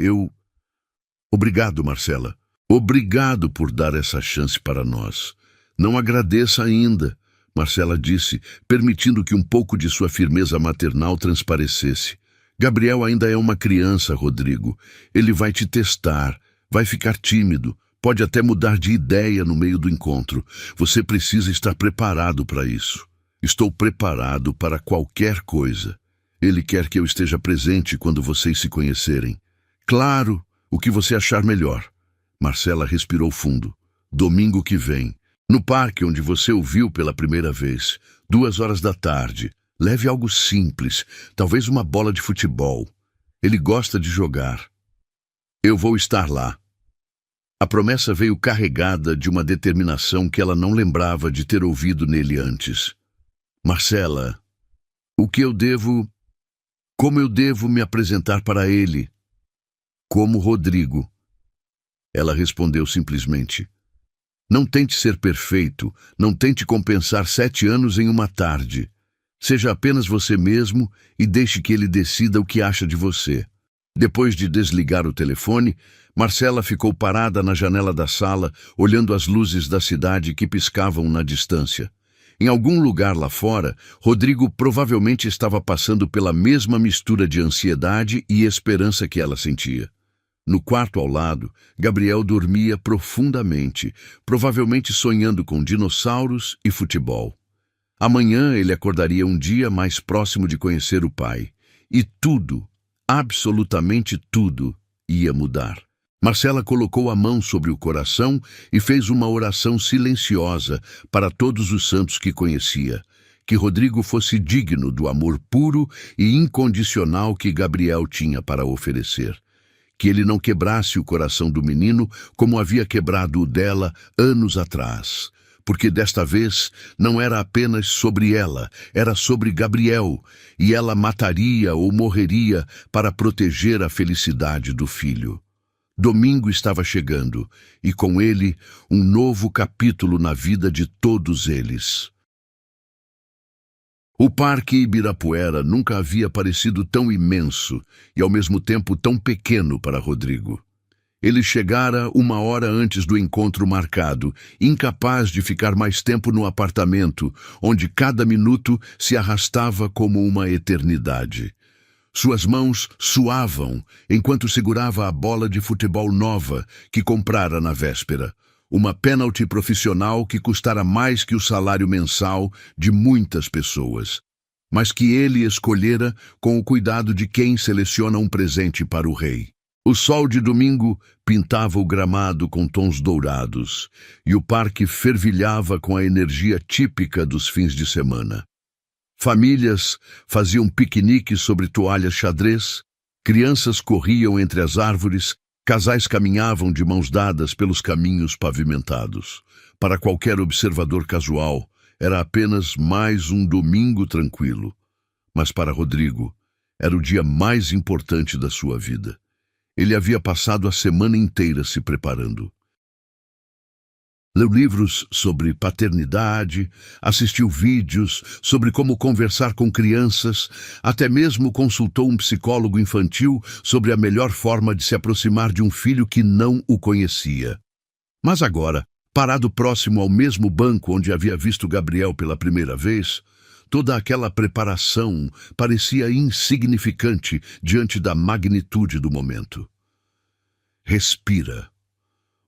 Obrigado, Marcela. Obrigado por dar essa chance para nós. Não agradeça ainda, Marcela disse, permitindo que um pouco de sua firmeza maternal transparecesse. Gabriel ainda é uma criança, Rodrigo. Ele vai te testar, vai ficar tímido, pode até mudar de ideia no meio do encontro. Você precisa estar preparado para isso. Estou preparado para qualquer coisa. Ele quer que eu esteja presente quando vocês se conhecerem. Claro, o que você achar melhor. Marcela respirou fundo. Domingo que vem, no parque onde você o viu pela primeira vez, 2 horas da tarde. Leve algo simples, talvez uma bola de futebol. Ele gosta de jogar. Eu vou estar lá. A promessa veio carregada de uma determinação que ela não lembrava de ter ouvido nele antes. Marcela, como eu devo me apresentar para ele? Como Rodrigo. Ela respondeu simplesmente. Não tente ser perfeito, não tente compensar 7 anos em uma tarde. Seja apenas você mesmo e deixe que ele decida o que acha de você. Depois de desligar o telefone, Marcela ficou parada na janela da sala, olhando as luzes da cidade que piscavam na distância. Em algum lugar lá fora, Rodrigo provavelmente estava passando pela mesma mistura de ansiedade e esperança que ela sentia. No quarto ao lado, Gabriel dormia profundamente, provavelmente sonhando com dinossauros e futebol. Amanhã ele acordaria um dia mais próximo de conhecer o pai. E tudo, absolutamente tudo, ia mudar. Marcela colocou a mão sobre o coração e fez uma oração silenciosa para todos os santos que conhecia. Que Rodrigo fosse digno do amor puro e incondicional que Gabriel tinha para oferecer. Que ele não quebrasse o coração do menino como havia quebrado o dela anos atrás. Porque desta vez não era apenas sobre ela, era sobre Gabriel, e ela mataria ou morreria para proteger a felicidade do filho. Domingo estava chegando, e com ele um novo capítulo na vida de todos eles. O Parque Ibirapuera nunca havia parecido tão imenso e ao mesmo tempo tão pequeno para Rodrigo. Ele chegara 1 hora antes do encontro marcado, incapaz de ficar mais tempo no apartamento, onde cada minuto se arrastava como uma eternidade. Suas mãos suavam enquanto segurava a bola de futebol nova que comprara na véspera. Uma pênalti profissional que custara mais que o salário mensal de muitas pessoas, mas que ele escolhera com o cuidado de quem seleciona um presente para o rei. O sol de domingo pintava o gramado com tons dourados, e o parque fervilhava com a energia típica dos fins de semana. Famílias faziam piqueniques sobre toalhas xadrez, crianças corriam entre as árvores, casais caminhavam de mãos dadas pelos caminhos pavimentados. Para qualquer observador casual, era apenas mais um domingo tranquilo. Mas para Rodrigo, era o dia mais importante da sua vida. Ele havia passado a semana inteira se preparando. Leu livros sobre paternidade, assistiu vídeos sobre como conversar com crianças, até mesmo consultou um psicólogo infantil sobre a melhor forma de se aproximar de um filho que não o conhecia. Mas agora, parado próximo ao mesmo banco onde havia visto Gabriel pela primeira vez, toda aquela preparação parecia insignificante diante da magnitude do momento. Respira,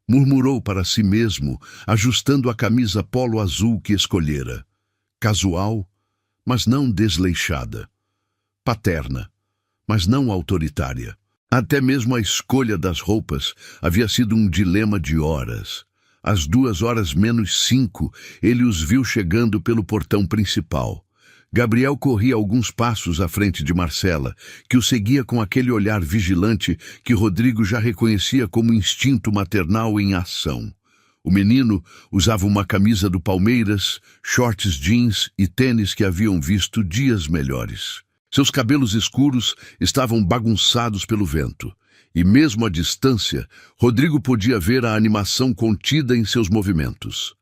murmurou para si mesmo, ajustando a camisa polo azul que escolhera. Casual, mas não desleixada. Paterna, mas não autoritária. Até mesmo a escolha das roupas havia sido um dilema de horas. Às 2:05, ele os viu chegando pelo portão principal. Gabriel corria alguns passos à frente de Marcela, que o seguia com aquele olhar vigilante que Rodrigo já reconhecia como instinto maternal em ação. O menino usava uma camisa do Palmeiras, shorts jeans e tênis que haviam visto dias melhores. Seus cabelos escuros estavam bagunçados pelo vento, e mesmo à distância, Rodrigo podia ver a animação contida em seus movimentos.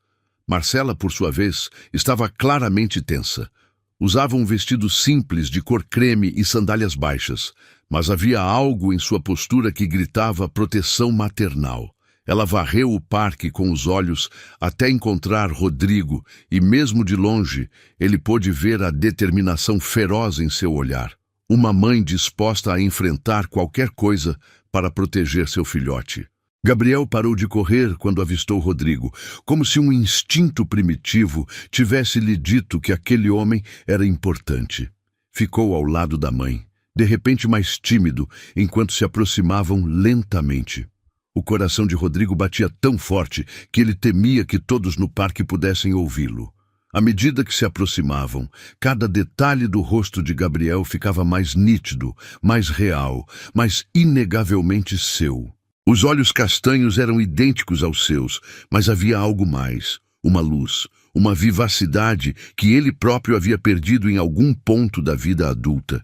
Marcela, por sua vez, estava claramente tensa. Usava um vestido simples de cor creme e sandálias baixas, mas havia algo em sua postura que gritava proteção maternal. Ela varreu o parque com os olhos até encontrar Rodrigo e, mesmo de longe, ele pôde ver a determinação feroz em seu olhar. Uma mãe disposta a enfrentar qualquer coisa para proteger seu filhote. Gabriel parou de correr quando avistou Rodrigo, como se um instinto primitivo tivesse lhe dito que aquele homem era importante. Ficou ao lado da mãe, de repente mais tímido, enquanto se aproximavam lentamente. O coração de Rodrigo batia tão forte que ele temia que todos no parque pudessem ouvi-lo. À medida que se aproximavam, cada detalhe do rosto de Gabriel ficava mais nítido, mais real, mais inegavelmente seu. Os olhos castanhos eram idênticos aos seus, mas havia algo mais, uma luz, uma vivacidade que ele próprio havia perdido em algum ponto da vida adulta.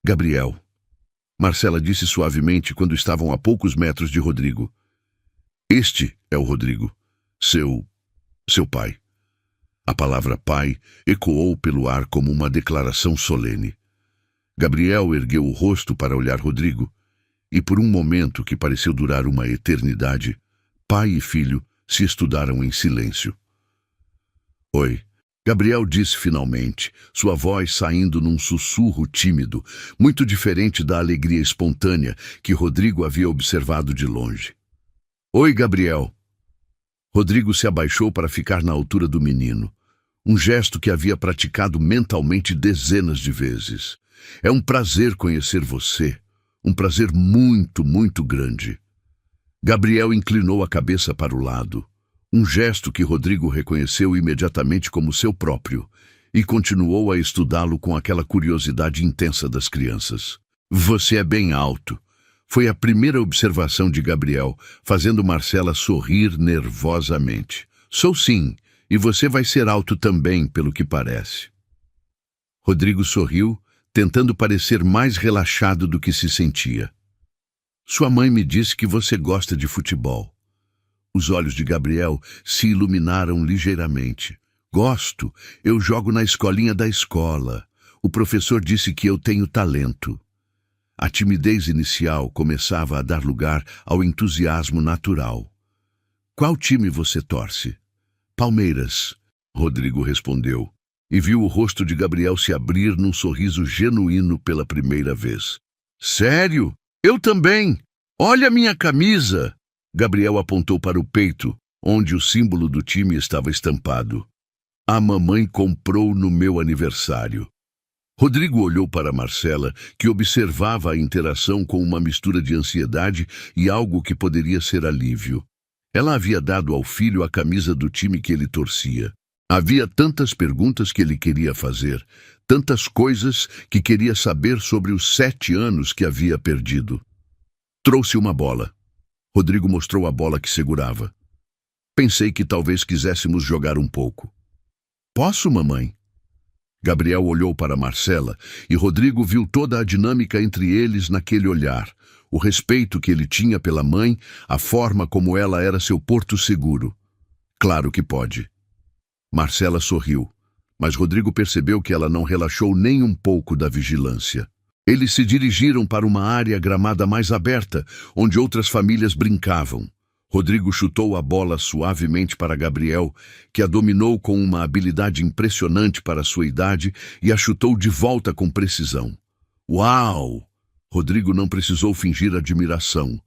Gabriel, Marcela disse suavemente quando estavam a poucos metros de Rodrigo. Este é o Rodrigo, seu pai. A palavra pai ecoou pelo ar como uma declaração solene. Gabriel ergueu o rosto para olhar Rodrigo, e por um momento que pareceu durar uma eternidade, pai e filho se estudaram em silêncio. Oi, Gabriel disse finalmente, sua voz saindo num sussurro tímido, muito diferente da alegria espontânea que Rodrigo havia observado de longe. Oi, Gabriel. Rodrigo se abaixou para ficar na altura do menino, um gesto que havia praticado mentalmente dezenas de vezes. É um prazer conhecer você. Um prazer muito, muito grande. Gabriel inclinou a cabeça para o lado, um gesto que Rodrigo reconheceu imediatamente como seu próprio, e continuou a estudá-lo com aquela curiosidade intensa das crianças. Você é bem alto. Foi a primeira observação de Gabriel, fazendo Marcela sorrir nervosamente. Sou sim, e você vai ser alto também, pelo que parece. Rodrigo sorriu, tentando parecer mais relaxado do que se sentia. Sua mãe me disse que você gosta de futebol. Os olhos de Gabriel se iluminaram ligeiramente. Gosto, eu jogo na escolinha da escola. O professor disse que eu tenho talento. A timidez inicial começava a dar lugar ao entusiasmo natural. Qual time você torce? Palmeiras, Rodrigo respondeu, e viu o rosto de Gabriel se abrir num sorriso genuíno pela primeira vez. Sério? Eu também! Olha minha camisa! Gabriel apontou para o peito, onde o símbolo do time estava estampado. A mamãe comprou no meu aniversário. Rodrigo olhou para Marcela, que observava a interação com uma mistura de ansiedade e algo que poderia ser alívio. Ela havia dado ao filho a camisa do time que ele torcia. Havia tantas perguntas que ele queria fazer, tantas coisas que queria saber sobre os 7 anos que havia perdido. Trouxe uma bola. Rodrigo mostrou a bola que segurava. Pensei que talvez quiséssemos jogar um pouco. Posso, mamãe? Gabriel olhou para Marcela e Rodrigo viu toda a dinâmica entre eles naquele olhar, o respeito que ele tinha pela mãe, a forma como ela era seu porto seguro. Claro que pode. Marcela sorriu, mas Rodrigo percebeu que ela não relaxou nem um pouco da vigilância. Eles se dirigiram para uma área gramada mais aberta, onde outras famílias brincavam. Rodrigo chutou a bola suavemente para Gabriel, que a dominou com uma habilidade impressionante para sua idade e a chutou de volta com precisão. Uau! Rodrigo não precisou fingir admiração.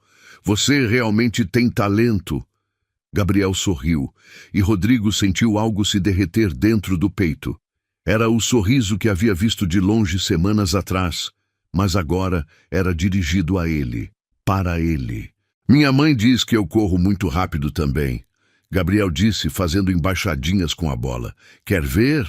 Você realmente tem talento. Gabriel sorriu, e Rodrigo sentiu algo se derreter dentro do peito. Era o sorriso que havia visto de longe semanas atrás, mas agora era dirigido a ele, para ele. Minha mãe diz que eu corro muito rápido também. Gabriel disse, fazendo embaixadinhas com a bola. Quer ver?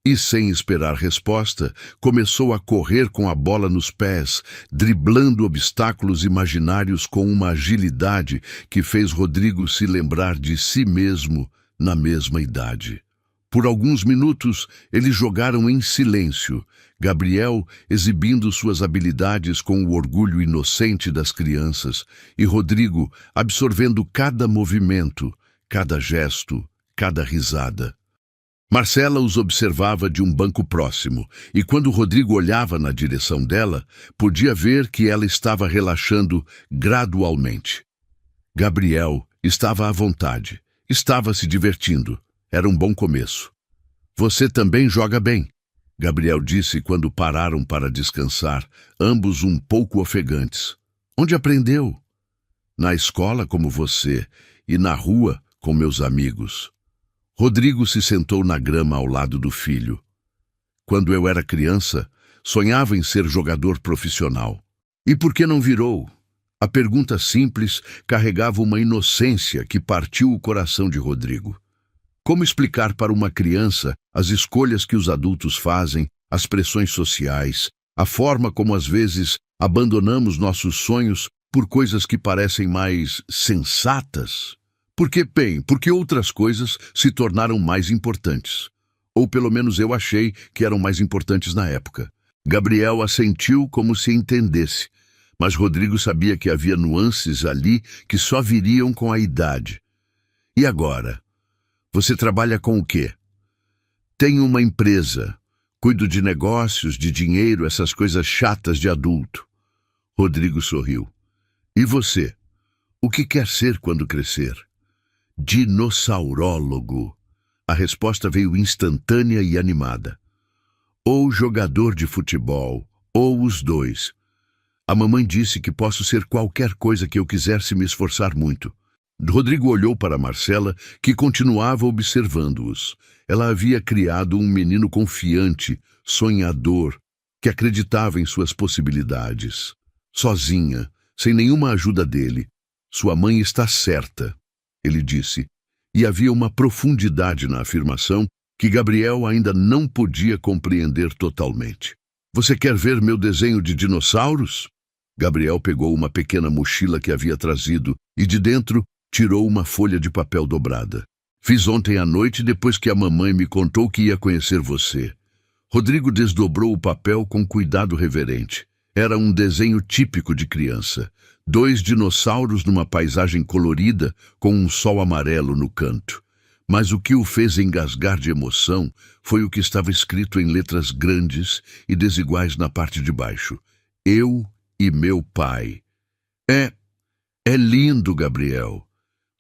E sem esperar resposta, começou a correr com a bola nos pés, driblando obstáculos imaginários com uma agilidade que fez Rodrigo se lembrar de si mesmo na mesma idade. Por alguns minutos, eles jogaram em silêncio, Gabriel exibindo suas habilidades com o orgulho inocente das crianças e Rodrigo absorvendo cada movimento, cada gesto, cada risada. Marcela os observava de um banco próximo, e quando Rodrigo olhava na direção dela, podia ver que ela estava relaxando gradualmente. Gabriel estava à vontade, estava se divertindo. Era um bom começo. Você também joga bem, Gabriel disse quando pararam para descansar, ambos um pouco ofegantes. Onde aprendeu? Na escola, como você, e na rua, com meus amigos. Rodrigo se sentou na grama ao lado do filho. Quando eu era criança, sonhava em ser jogador profissional. E por que não virou? A pergunta simples carregava uma inocência que partiu o coração de Rodrigo. Como explicar para uma criança as escolhas que os adultos fazem, as pressões sociais, a forma como às vezes abandonamos nossos sonhos por coisas que parecem mais sensatas? Porque outras coisas se tornaram mais importantes. Ou pelo menos eu achei que eram mais importantes na época. Gabriel assentiu como se entendesse, mas Rodrigo sabia que havia nuances ali que só viriam com a idade. E agora? Você trabalha com o quê? Tenho uma empresa. Cuido de negócios, de dinheiro, essas coisas chatas de adulto. Rodrigo sorriu. E você? O que quer ser quando crescer? Dinossaurólogo. A resposta veio instantânea e animada. Ou jogador de futebol, ou os dois. A mamãe disse que posso ser qualquer coisa que eu quiser se me esforçar muito. Rodrigo olhou para Marcela, que continuava observando-os. Ela havia criado um menino confiante, sonhador, que acreditava em suas possibilidades. Sozinha, sem nenhuma ajuda dele. Sua mãe está certa, ele disse, e havia uma profundidade na afirmação que Gabriel ainda não podia compreender totalmente. Você quer ver meu desenho de dinossauros? Gabriel pegou uma pequena mochila que havia trazido e de dentro tirou uma folha de papel dobrada. Fiz ontem à noite depois que a mamãe me contou que ia conhecer você. Rodrigo desdobrou o papel com cuidado reverente. Era um desenho típico de criança. 2 dinossauros numa paisagem colorida com um sol amarelo no canto. Mas o que o fez engasgar de emoção foi o que estava escrito em letras grandes e desiguais na parte de baixo. Eu e meu pai. É, é lindo, Gabriel.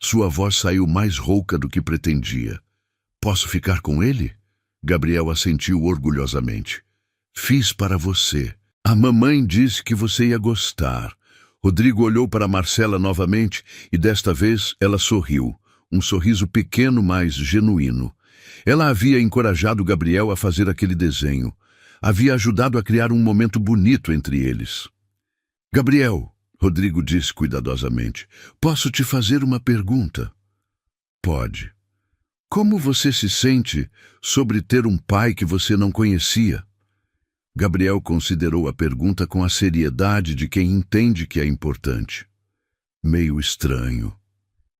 Sua voz saiu mais rouca do que pretendia. Posso ficar com ele? Gabriel assentiu orgulhosamente. Fiz para você. A mamãe disse que você ia gostar. Rodrigo olhou para Marcela novamente e desta vez ela sorriu. Um sorriso pequeno, mas genuíno. Ela havia encorajado Gabriel a fazer aquele desenho. Havia ajudado a criar um momento bonito entre eles. Gabriel, Rodrigo disse cuidadosamente, posso te fazer uma pergunta? Pode. Como você se sente sobre ter um pai que você não conhecia? Gabriel considerou a pergunta com a seriedade de quem entende que é importante. Meio estranho,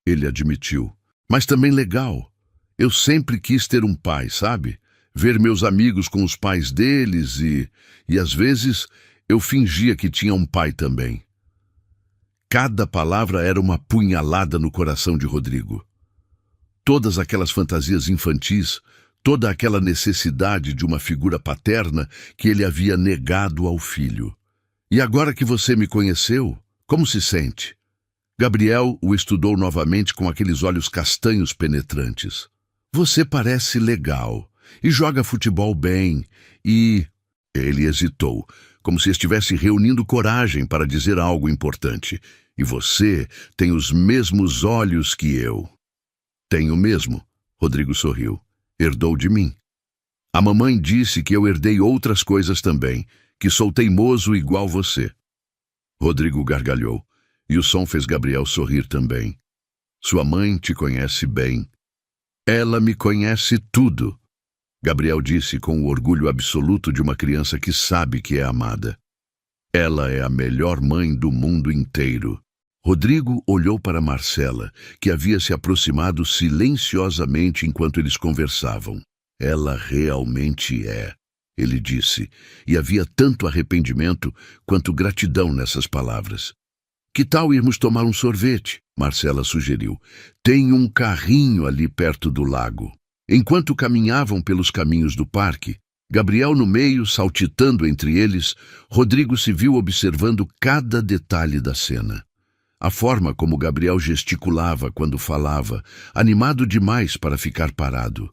ele admitiu, mas também legal. Eu sempre quis ter um pai, sabe? Ver meus amigos com os pais deles e às vezes eu fingia que tinha um pai também. Cada palavra era uma punhalada no coração de Rodrigo. Todas aquelas fantasias infantis, toda aquela necessidade de uma figura paterna que ele havia negado ao filho. E agora que você me conheceu, como se sente? Gabriel o estudou novamente com aqueles olhos castanhos penetrantes. Você parece legal e joga futebol bem e... Ele hesitou, como se estivesse reunindo coragem para dizer algo importante. E você tem os mesmos olhos que eu. Tenho mesmo, Rodrigo sorriu. Herdou de mim. A mamãe disse que eu herdei outras coisas também, que sou teimoso igual você. Rodrigo gargalhou, e o som fez Gabriel sorrir também. Sua mãe te conhece bem. Ela me conhece tudo, Gabriel disse com o orgulho absoluto de uma criança que sabe que é amada. Ela é a melhor mãe do mundo inteiro. Rodrigo olhou para Marcela, que havia se aproximado silenciosamente enquanto eles conversavam. Ela realmente é, ele disse, e havia tanto arrependimento quanto gratidão nessas palavras. Que tal irmos tomar um sorvete? Marcela sugeriu. Tem um carrinho ali perto do lago. Enquanto caminhavam pelos caminhos do parque, Gabriel no meio, saltitando entre eles, Rodrigo se viu observando cada detalhe da cena. A forma como Gabriel gesticulava quando falava, animado demais para ficar parado.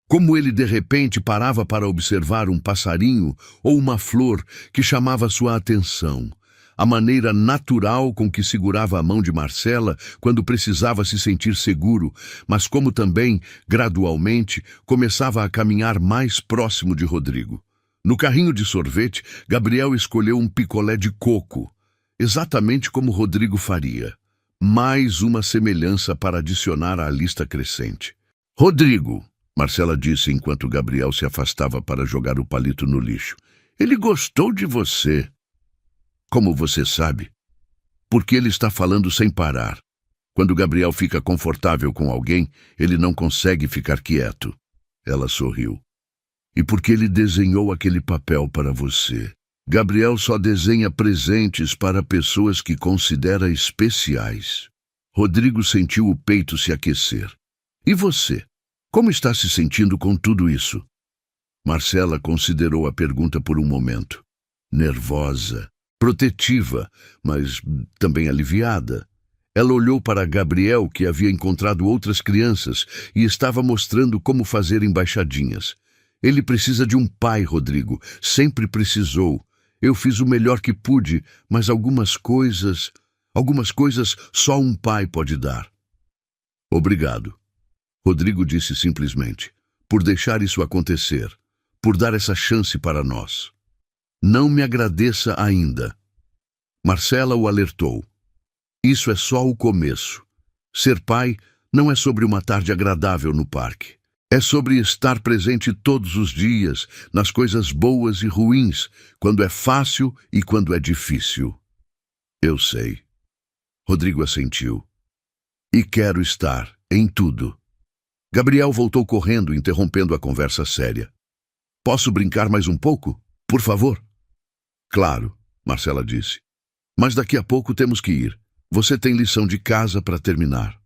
Como ele de repente parava para observar um passarinho ou uma flor que chamava sua atenção. A maneira natural com que segurava a mão de Marcela quando precisava se sentir seguro, mas como também, gradualmente, começava a caminhar mais próximo de Rodrigo. No carrinho de sorvete, Gabriel escolheu um picolé de coco, exatamente como Rodrigo faria. Mais uma semelhança para adicionar à lista crescente. Rodrigo, Marcela disse enquanto Gabriel se afastava para jogar o palito no lixo. Ele gostou de você. Como você sabe? Porque ele está falando sem parar. Quando Gabriel fica confortável com alguém, ele não consegue ficar quieto. Ela sorriu. E porque ele desenhou aquele papel para você. Gabriel só desenha presentes para pessoas que considera especiais. Rodrigo sentiu o peito se aquecer. E você? Como está se sentindo com tudo isso? Marcela considerou a pergunta por um momento. Nervosa. Protetiva, mas também aliviada. Ela olhou para Gabriel, que havia encontrado outras crianças e estava mostrando como fazer embaixadinhas. Ele precisa de um pai, Rodrigo. Sempre precisou. Eu fiz o melhor que pude, mas algumas coisas só um pai pode dar. Obrigado, Rodrigo disse simplesmente, por deixar isso acontecer, por dar essa chance para nós. Não me agradeça ainda. Marcela o alertou. Isso é só o começo. Ser pai não é sobre uma tarde agradável no parque. É sobre estar presente todos os dias, nas coisas boas e ruins, quando é fácil e quando é difícil. Eu sei. Rodrigo assentiu. E quero estar em tudo. Gabriel voltou correndo, interrompendo a conversa séria. Posso brincar mais um pouco? Por favor? Claro, Marcela disse. Mas daqui a pouco temos que ir. Você tem lição de casa para terminar.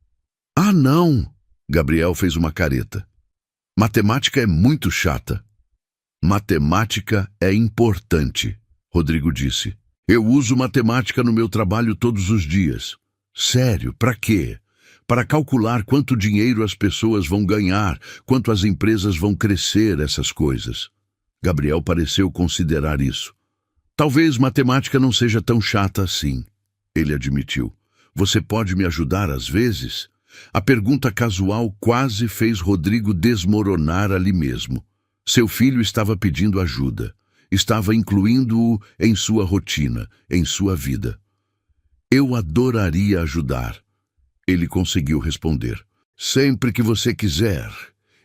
Ah, não! Gabriel fez uma careta. Matemática é muito chata. Matemática é importante, Rodrigo disse. Eu uso matemática no meu trabalho todos os dias. Sério, para quê? Para calcular quanto dinheiro as pessoas vão ganhar, quanto as empresas vão crescer, essas coisas. Gabriel pareceu considerar isso. Talvez matemática não seja tão chata assim, ele admitiu. Você pode me ajudar às vezes? A pergunta casual quase fez Rodrigo desmoronar ali mesmo. Seu filho estava pedindo ajuda. Estava incluindo-o em sua rotina, em sua vida. Eu adoraria ajudar. Ele conseguiu responder. Sempre que você quiser.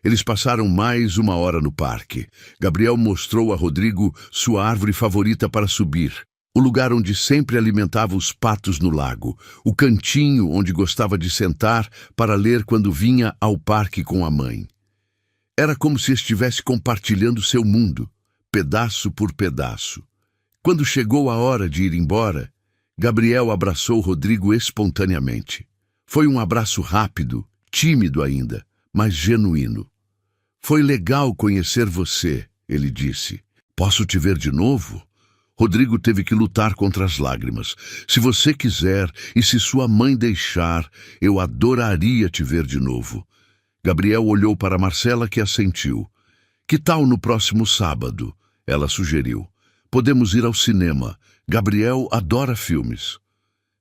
Eles passaram mais uma hora no parque. Gabriel mostrou a Rodrigo sua árvore favorita para subir. O lugar onde sempre alimentava os patos no lago. O cantinho onde gostava de sentar para ler quando vinha ao parque com a mãe. Era como se estivesse compartilhando seu mundo, pedaço por pedaço. Quando chegou a hora de ir embora, Gabriel abraçou Rodrigo espontaneamente. Foi um abraço rápido, tímido ainda, mas genuíno. Foi legal conhecer você, ele disse. Posso te ver de novo? Rodrigo teve que lutar contra as lágrimas. Se você quiser e se sua mãe deixar, eu adoraria te ver de novo. Gabriel olhou para Marcela, que assentiu. Que tal no próximo sábado? Ela sugeriu. Podemos ir ao cinema. Gabriel adora filmes.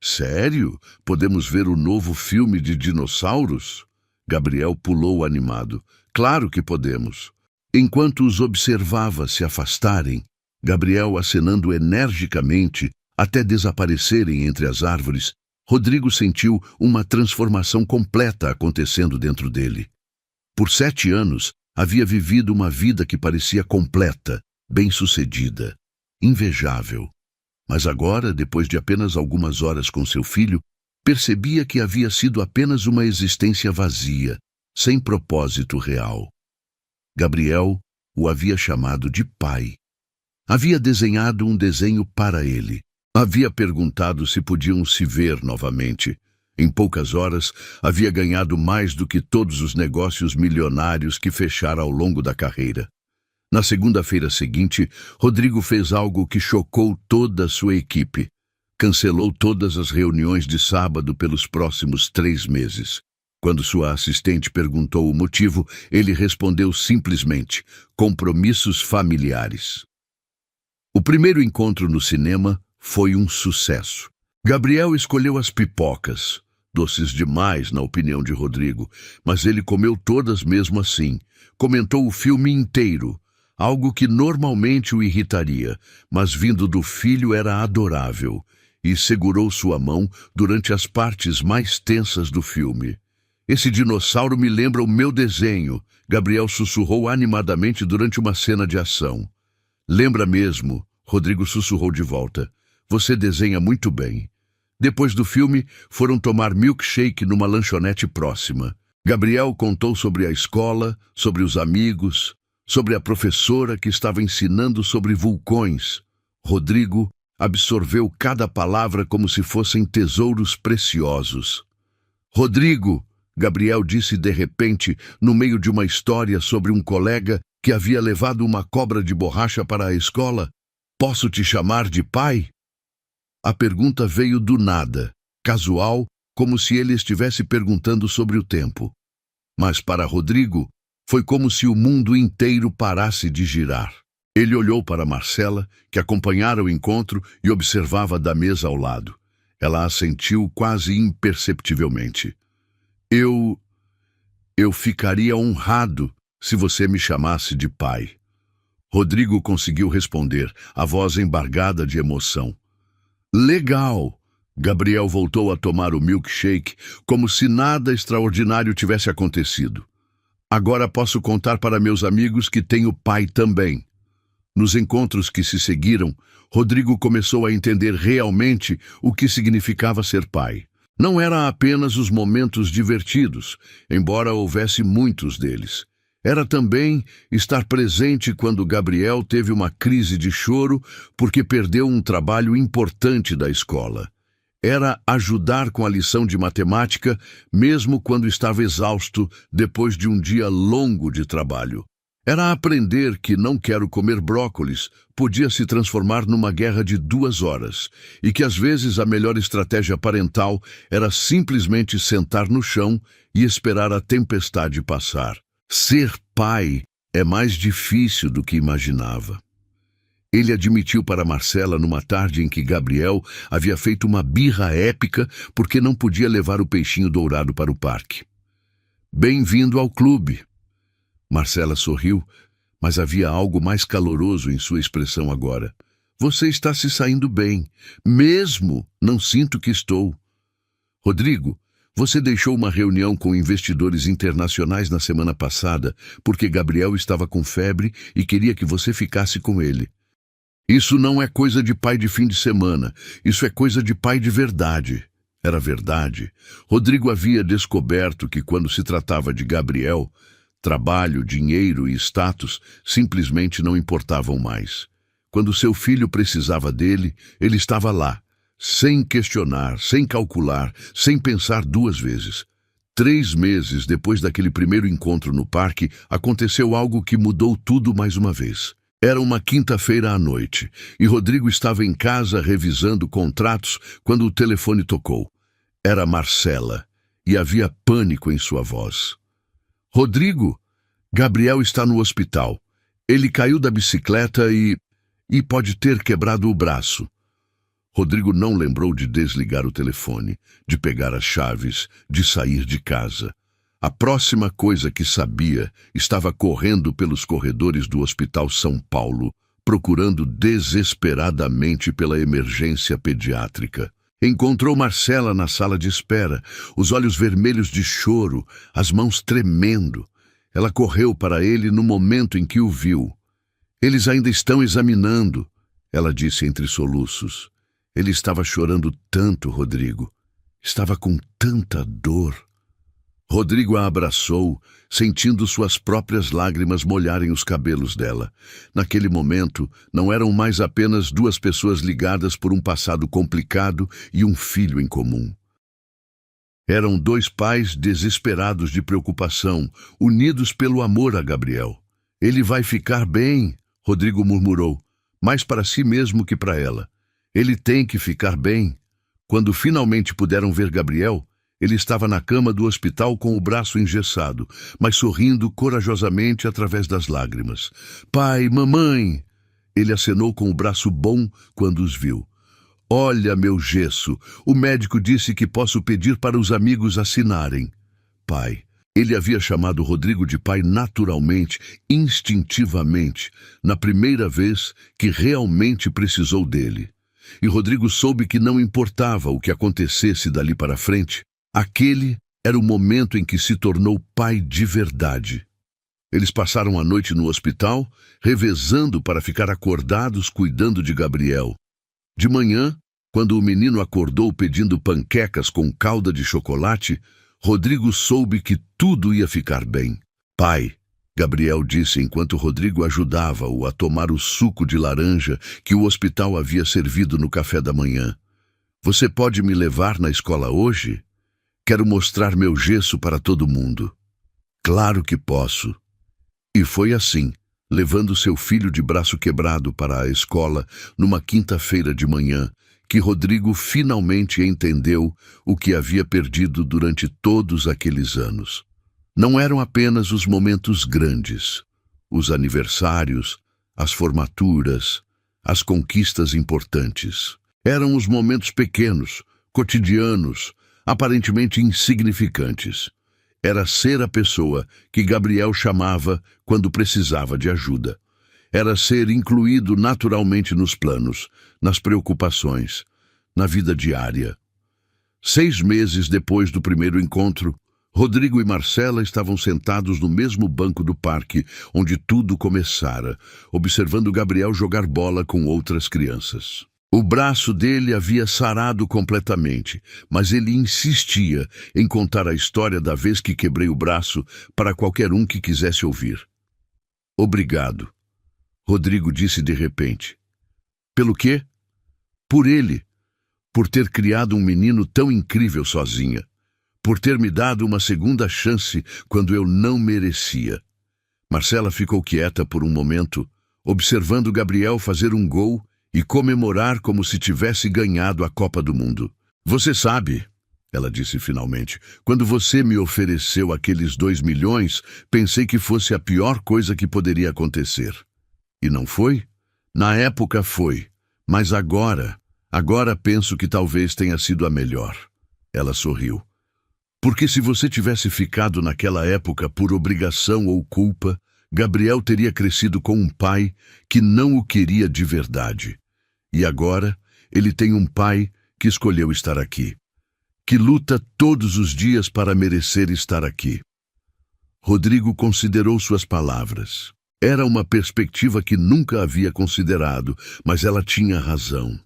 Sério? Podemos ver o novo filme de dinossauros? Gabriel pulou animado. Claro que podemos. Enquanto os observava se afastarem, Gabriel acenando energicamente até desaparecerem entre as árvores, Rodrigo sentiu uma transformação completa acontecendo dentro dele. Por 7 anos, havia vivido uma vida que parecia completa, bem-sucedida, invejável. Mas agora, depois de apenas algumas horas com seu filho, percebia que havia sido apenas uma existência vazia, sem propósito real. Gabriel o havia chamado de pai. Havia desenhado um desenho para ele. Havia perguntado se podiam se ver novamente. Em poucas horas, havia ganhado mais do que todos os negócios milionários que fechara ao longo da carreira. Na segunda-feira seguinte, Rodrigo fez algo que chocou toda a sua equipe. Cancelou todas as reuniões de sábado pelos próximos 3 meses. Quando sua assistente perguntou o motivo, ele respondeu simplesmente: compromissos familiares. O primeiro encontro no cinema foi um sucesso. Gabriel escolheu as pipocas, doces demais na opinião de Rodrigo, mas ele comeu todas mesmo assim. Comentou o filme inteiro, algo que normalmente o irritaria, mas vindo do filho era adorável, e segurou sua mão durante as partes mais tensas do filme. Esse dinossauro me lembra o meu desenho, Gabriel sussurrou animadamente durante uma cena de ação. Lembra mesmo, Rodrigo sussurrou de volta. Você desenha muito bem. Depois do filme, foram tomar milkshake numa lanchonete próxima. Gabriel contou sobre a escola, sobre os amigos, sobre a professora que estava ensinando sobre vulcões. Rodrigo absorveu cada palavra como se fossem tesouros preciosos. Rodrigo, Gabriel disse de repente, no meio de uma história sobre um colega que havia levado uma cobra de borracha para a escola, posso te chamar de pai? A pergunta veio do nada, casual, como se ele estivesse perguntando sobre o tempo. Mas para Rodrigo, foi como se o mundo inteiro parasse de girar. Ele olhou para Marcela, que acompanhara o encontro e observava da mesa ao lado. Ela assentiu quase imperceptivelmente. Eu ficaria honrado se você me chamasse de pai. Rodrigo conseguiu responder, a voz embargada de emoção. Legal! Gabriel voltou a tomar o milkshake, como se nada extraordinário tivesse acontecido. Agora posso contar para meus amigos que tenho pai também. Nos encontros que se seguiram, Rodrigo começou a entender realmente o que significava ser pai. Não era apenas os momentos divertidos, embora houvesse muitos deles. Era também estar presente quando Gabriel teve uma crise de choro porque perdeu um trabalho importante da escola. Era ajudar com a lição de matemática, mesmo quando estava exausto depois de um dia longo de trabalho. Era aprender que não quero comer brócolis podia se transformar numa guerra de 2 horas e que às vezes a melhor estratégia parental era simplesmente sentar no chão e esperar a tempestade passar. Ser pai é mais difícil do que imaginava. Ele admitiu para Marcela numa tarde em que Gabriel havia feito uma birra épica porque não podia levar o peixinho dourado para o parque. Bem-vindo ao clube. Marcela sorriu, mas havia algo mais caloroso em sua expressão agora. Você está se saindo bem. Mesmo não sinto que estou. Rodrigo, você deixou uma reunião com investidores internacionais na semana passada porque Gabriel estava com febre e queria que você ficasse com ele. Isso não é coisa de pai de fim de semana. Isso é coisa de pai de verdade. Era verdade. Rodrigo havia descoberto que quando se tratava de Gabriel, trabalho, dinheiro e status simplesmente não importavam mais. Quando seu filho precisava dele, ele estava lá, sem questionar, sem calcular, sem pensar 2 vezes. 3 meses depois daquele primeiro encontro no parque, aconteceu algo que mudou tudo mais uma vez. Era uma quinta-feira à noite, e Rodrigo estava em casa revisando contratos quando o telefone tocou. Era Marcela, e havia pânico em sua voz. Rodrigo, Gabriel está no hospital. Ele caiu da bicicleta e pode ter quebrado o braço. Rodrigo não lembrou de desligar o telefone, de pegar as chaves, de sair de casa. A próxima coisa que sabia, estava correndo pelos corredores do Hospital São Paulo, procurando desesperadamente pela emergência pediátrica. Encontrou Marcela na sala de espera, os olhos vermelhos de choro, as mãos tremendo. Ela correu para ele no momento em que o viu. Eles ainda estão examinando, ela disse entre soluços. Ele estava chorando tanto, Rodrigo. Estava com tanta dor. Rodrigo a abraçou, sentindo suas próprias lágrimas molharem os cabelos dela. Naquele momento, não eram mais apenas 2 pessoas ligadas por um passado complicado e um filho em comum. Eram 2 pais desesperados de preocupação, unidos pelo amor a Gabriel. Ele vai ficar bem, Rodrigo murmurou, mais para si mesmo que para ela. Ele tem que ficar bem. Quando finalmente puderam ver Gabriel, ele estava na cama do hospital com o braço engessado, mas sorrindo corajosamente através das lágrimas. Pai, mamãe! Ele acenou com o braço bom quando os viu. Olha meu gesso, o médico disse que posso pedir para os amigos assinarem. Pai. Ele havia chamado Rodrigo de pai naturalmente, instintivamente, na primeira vez que realmente precisou dele. E Rodrigo soube que não importava o que acontecesse dali para frente, aquele era o momento em que se tornou pai de verdade. Eles passaram a noite no hospital, revezando para ficar acordados cuidando de Gabriel. De manhã, quando o menino acordou pedindo panquecas com calda de chocolate, Rodrigo soube que tudo ia ficar bem. Pai, Gabriel disse enquanto Rodrigo ajudava-o a tomar o suco de laranja que o hospital havia servido no café da manhã. Você pode me levar na escola hoje? Quero mostrar meu gesso para todo mundo. Claro que posso. E foi assim, levando seu filho de braço quebrado para a escola numa quinta-feira de manhã, que Rodrigo finalmente entendeu o que havia perdido durante todos aqueles anos. Não eram apenas os momentos grandes, os aniversários, as formaturas, as conquistas importantes. Eram os momentos pequenos, cotidianos, aparentemente insignificantes. Era ser a pessoa que Gabriel chamava quando precisava de ajuda. Era ser incluído naturalmente nos planos, nas preocupações, na vida diária. 6 meses depois do primeiro encontro, Rodrigo e Marcela estavam sentados no mesmo banco do parque, onde tudo começara, observando Gabriel jogar bola com outras crianças. O braço dele havia sarado completamente, mas ele insistia em contar a história da vez que quebrei o braço para qualquer um que quisesse ouvir. Obrigado, Rodrigo disse de repente. Pelo quê? Por ele, por ter criado um menino tão incrível sozinha, por ter me dado uma segunda chance quando eu não merecia. Marcela ficou quieta por um momento, observando Gabriel fazer um gol e comemorar como se tivesse ganhado a Copa do Mundo. Você sabe, ela disse finalmente, quando você me ofereceu aqueles 2 milhões, pensei que fosse a pior coisa que poderia acontecer. E não foi? Na época foi, mas agora penso que talvez tenha sido a melhor. Ela sorriu. Porque se você tivesse ficado naquela época por obrigação ou culpa, Gabriel teria crescido com um pai que não o queria de verdade. E agora, ele tem um pai que escolheu estar aqui, que luta todos os dias para merecer estar aqui. Rodrigo considerou suas palavras. Era uma perspectiva que nunca havia considerado, mas ela tinha razão.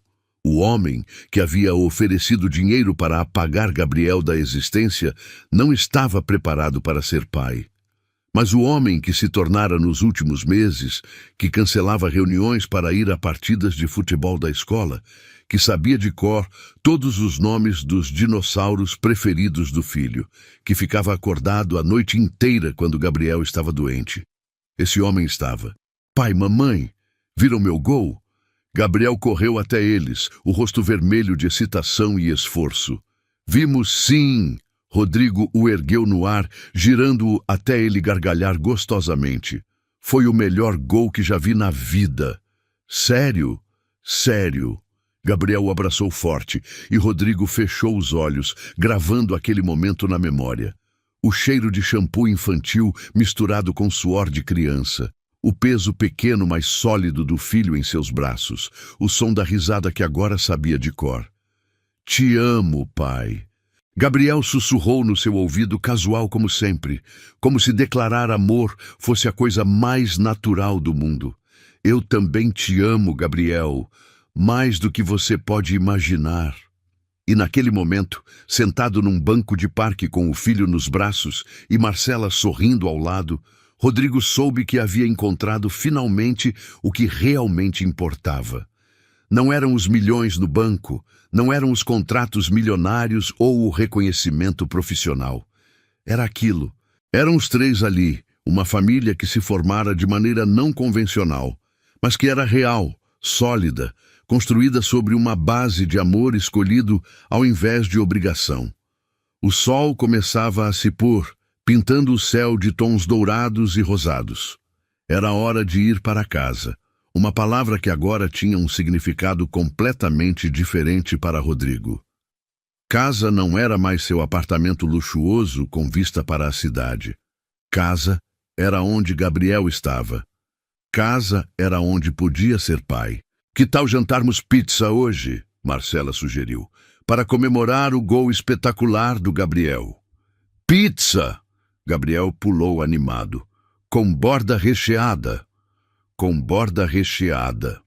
O homem que havia oferecido dinheiro para apagar Gabriel da existência não estava preparado para ser pai. Mas o homem que se tornara nos últimos meses, que cancelava reuniões para ir a partidas de futebol da escola, que sabia de cor todos os nomes dos dinossauros preferidos do filho, que ficava acordado a noite inteira quando Gabriel estava doente. Esse homem estava. Pai, mamãe, viram meu gol? Gabriel correu até eles, o rosto vermelho de excitação e esforço. Vimos sim! Rodrigo o ergueu no ar, girando-o até ele gargalhar gostosamente. Foi o melhor gol que já vi na vida. Sério? Sério. Gabriel o abraçou forte e Rodrigo fechou os olhos, gravando aquele momento na memória. O cheiro de shampoo infantil misturado com suor de criança. O peso pequeno, mas sólido do filho em seus braços. O som da risada que agora sabia de cor. Te amo, pai. Gabriel sussurrou no seu ouvido, casual como sempre, como se declarar amor fosse a coisa mais natural do mundo. Eu também te amo, Gabriel, mais do que você pode imaginar. E naquele momento, sentado num banco de parque com o filho nos braços e Marcela sorrindo ao lado, Rodrigo soube que havia encontrado finalmente o que realmente importava. Não eram os milhões no banco, não eram os contratos milionários ou o reconhecimento profissional. Era aquilo. Eram os 3 ali, uma família que se formara de maneira não convencional, mas que era real, sólida, construída sobre uma base de amor escolhido ao invés de obrigação. O sol começava a se pôr, pintando o céu de tons dourados e rosados. Era hora de ir para casa. Uma palavra que agora tinha um significado completamente diferente para Rodrigo. Casa não era mais seu apartamento luxuoso com vista para a cidade. Casa era onde Gabriel estava. Casa era onde podia ser pai. Que tal jantarmos pizza hoje? Marcela sugeriu, para comemorar o gol espetacular do Gabriel. Pizza! Gabriel pulou animado. Com borda recheada. Com borda recheada.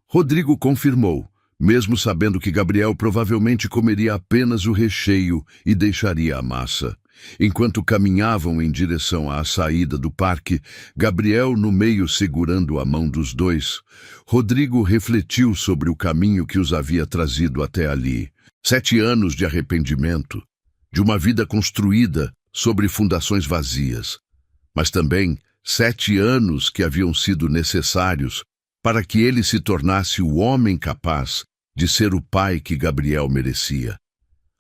Rodrigo confirmou, mesmo sabendo que Gabriel provavelmente comeria apenas o recheio e deixaria a massa. Enquanto caminhavam em direção à saída do parque, Gabriel no meio segurando a mão dos dois, Rodrigo refletiu sobre o caminho que os havia trazido até ali. 7 anos de arrependimento, de uma vida construída sobre fundações vazias, mas também 7 anos que haviam sido necessários para que ele se tornasse o homem capaz de ser o pai que Gabriel merecia.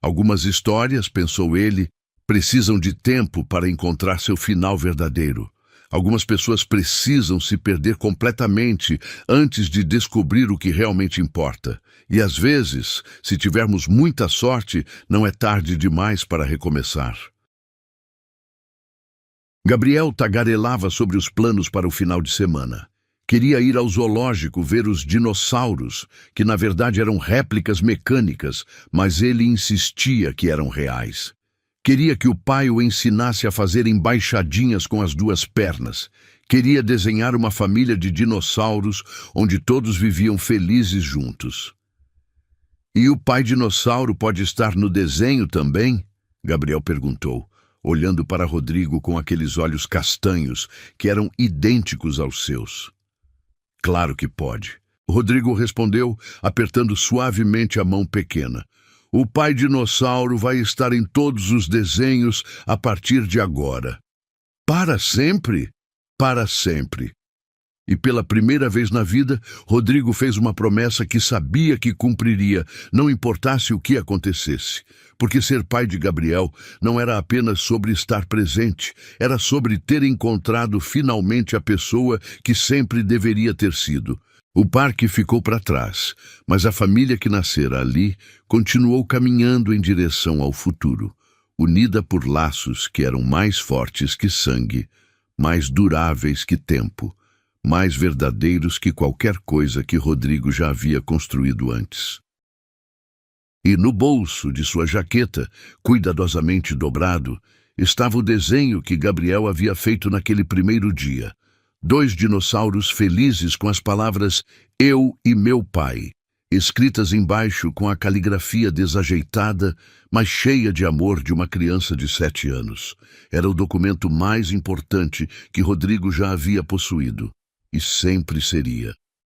Algumas histórias, pensou ele, precisam de tempo para encontrar seu final verdadeiro. Algumas pessoas precisam se perder completamente antes de descobrir o que realmente importa. E às vezes, se tivermos muita sorte, não é tarde demais para recomeçar. Gabriel tagarelava sobre os planos para o final de semana. Queria ir ao zoológico ver os dinossauros, que na verdade eram réplicas mecânicas, mas ele insistia que eram reais. Queria que o pai o ensinasse a fazer embaixadinhas com as 2 pernas. Queria desenhar uma família de dinossauros onde todos viviam felizes juntos. E o pai dinossauro pode estar no desenho também? Gabriel perguntou, olhando para Rodrigo com aqueles olhos castanhos que eram idênticos aos seus. Claro que pode. Rodrigo respondeu, apertando suavemente a mão pequena. O pai dinossauro vai estar em todos os desenhos a partir de agora. Para sempre? para sempre. E pela primeira vez na vida, Rodrigo fez uma promessa que sabia que cumpriria, não importasse o que acontecesse. Porque ser pai de Gabriel não era apenas sobre estar presente, era sobre ter encontrado finalmente a pessoa que sempre deveria ter sido. O parque ficou para trás, mas a família que nascera ali continuou caminhando em direção ao futuro, unida por laços que eram mais fortes que sangue, mais duráveis que tempo, mais verdadeiros que qualquer coisa que Rodrigo já havia construído antes. E no bolso de sua jaqueta, cuidadosamente dobrado, estava o desenho que Gabriel havia feito naquele primeiro dia. 2 dinossauros felizes com as palavras "Eu e meu pai", escritas embaixo com a caligrafia desajeitada, mas cheia de amor de uma criança de 7 anos. Era o documento mais importante que Rodrigo já havia possuído. E sempre seria.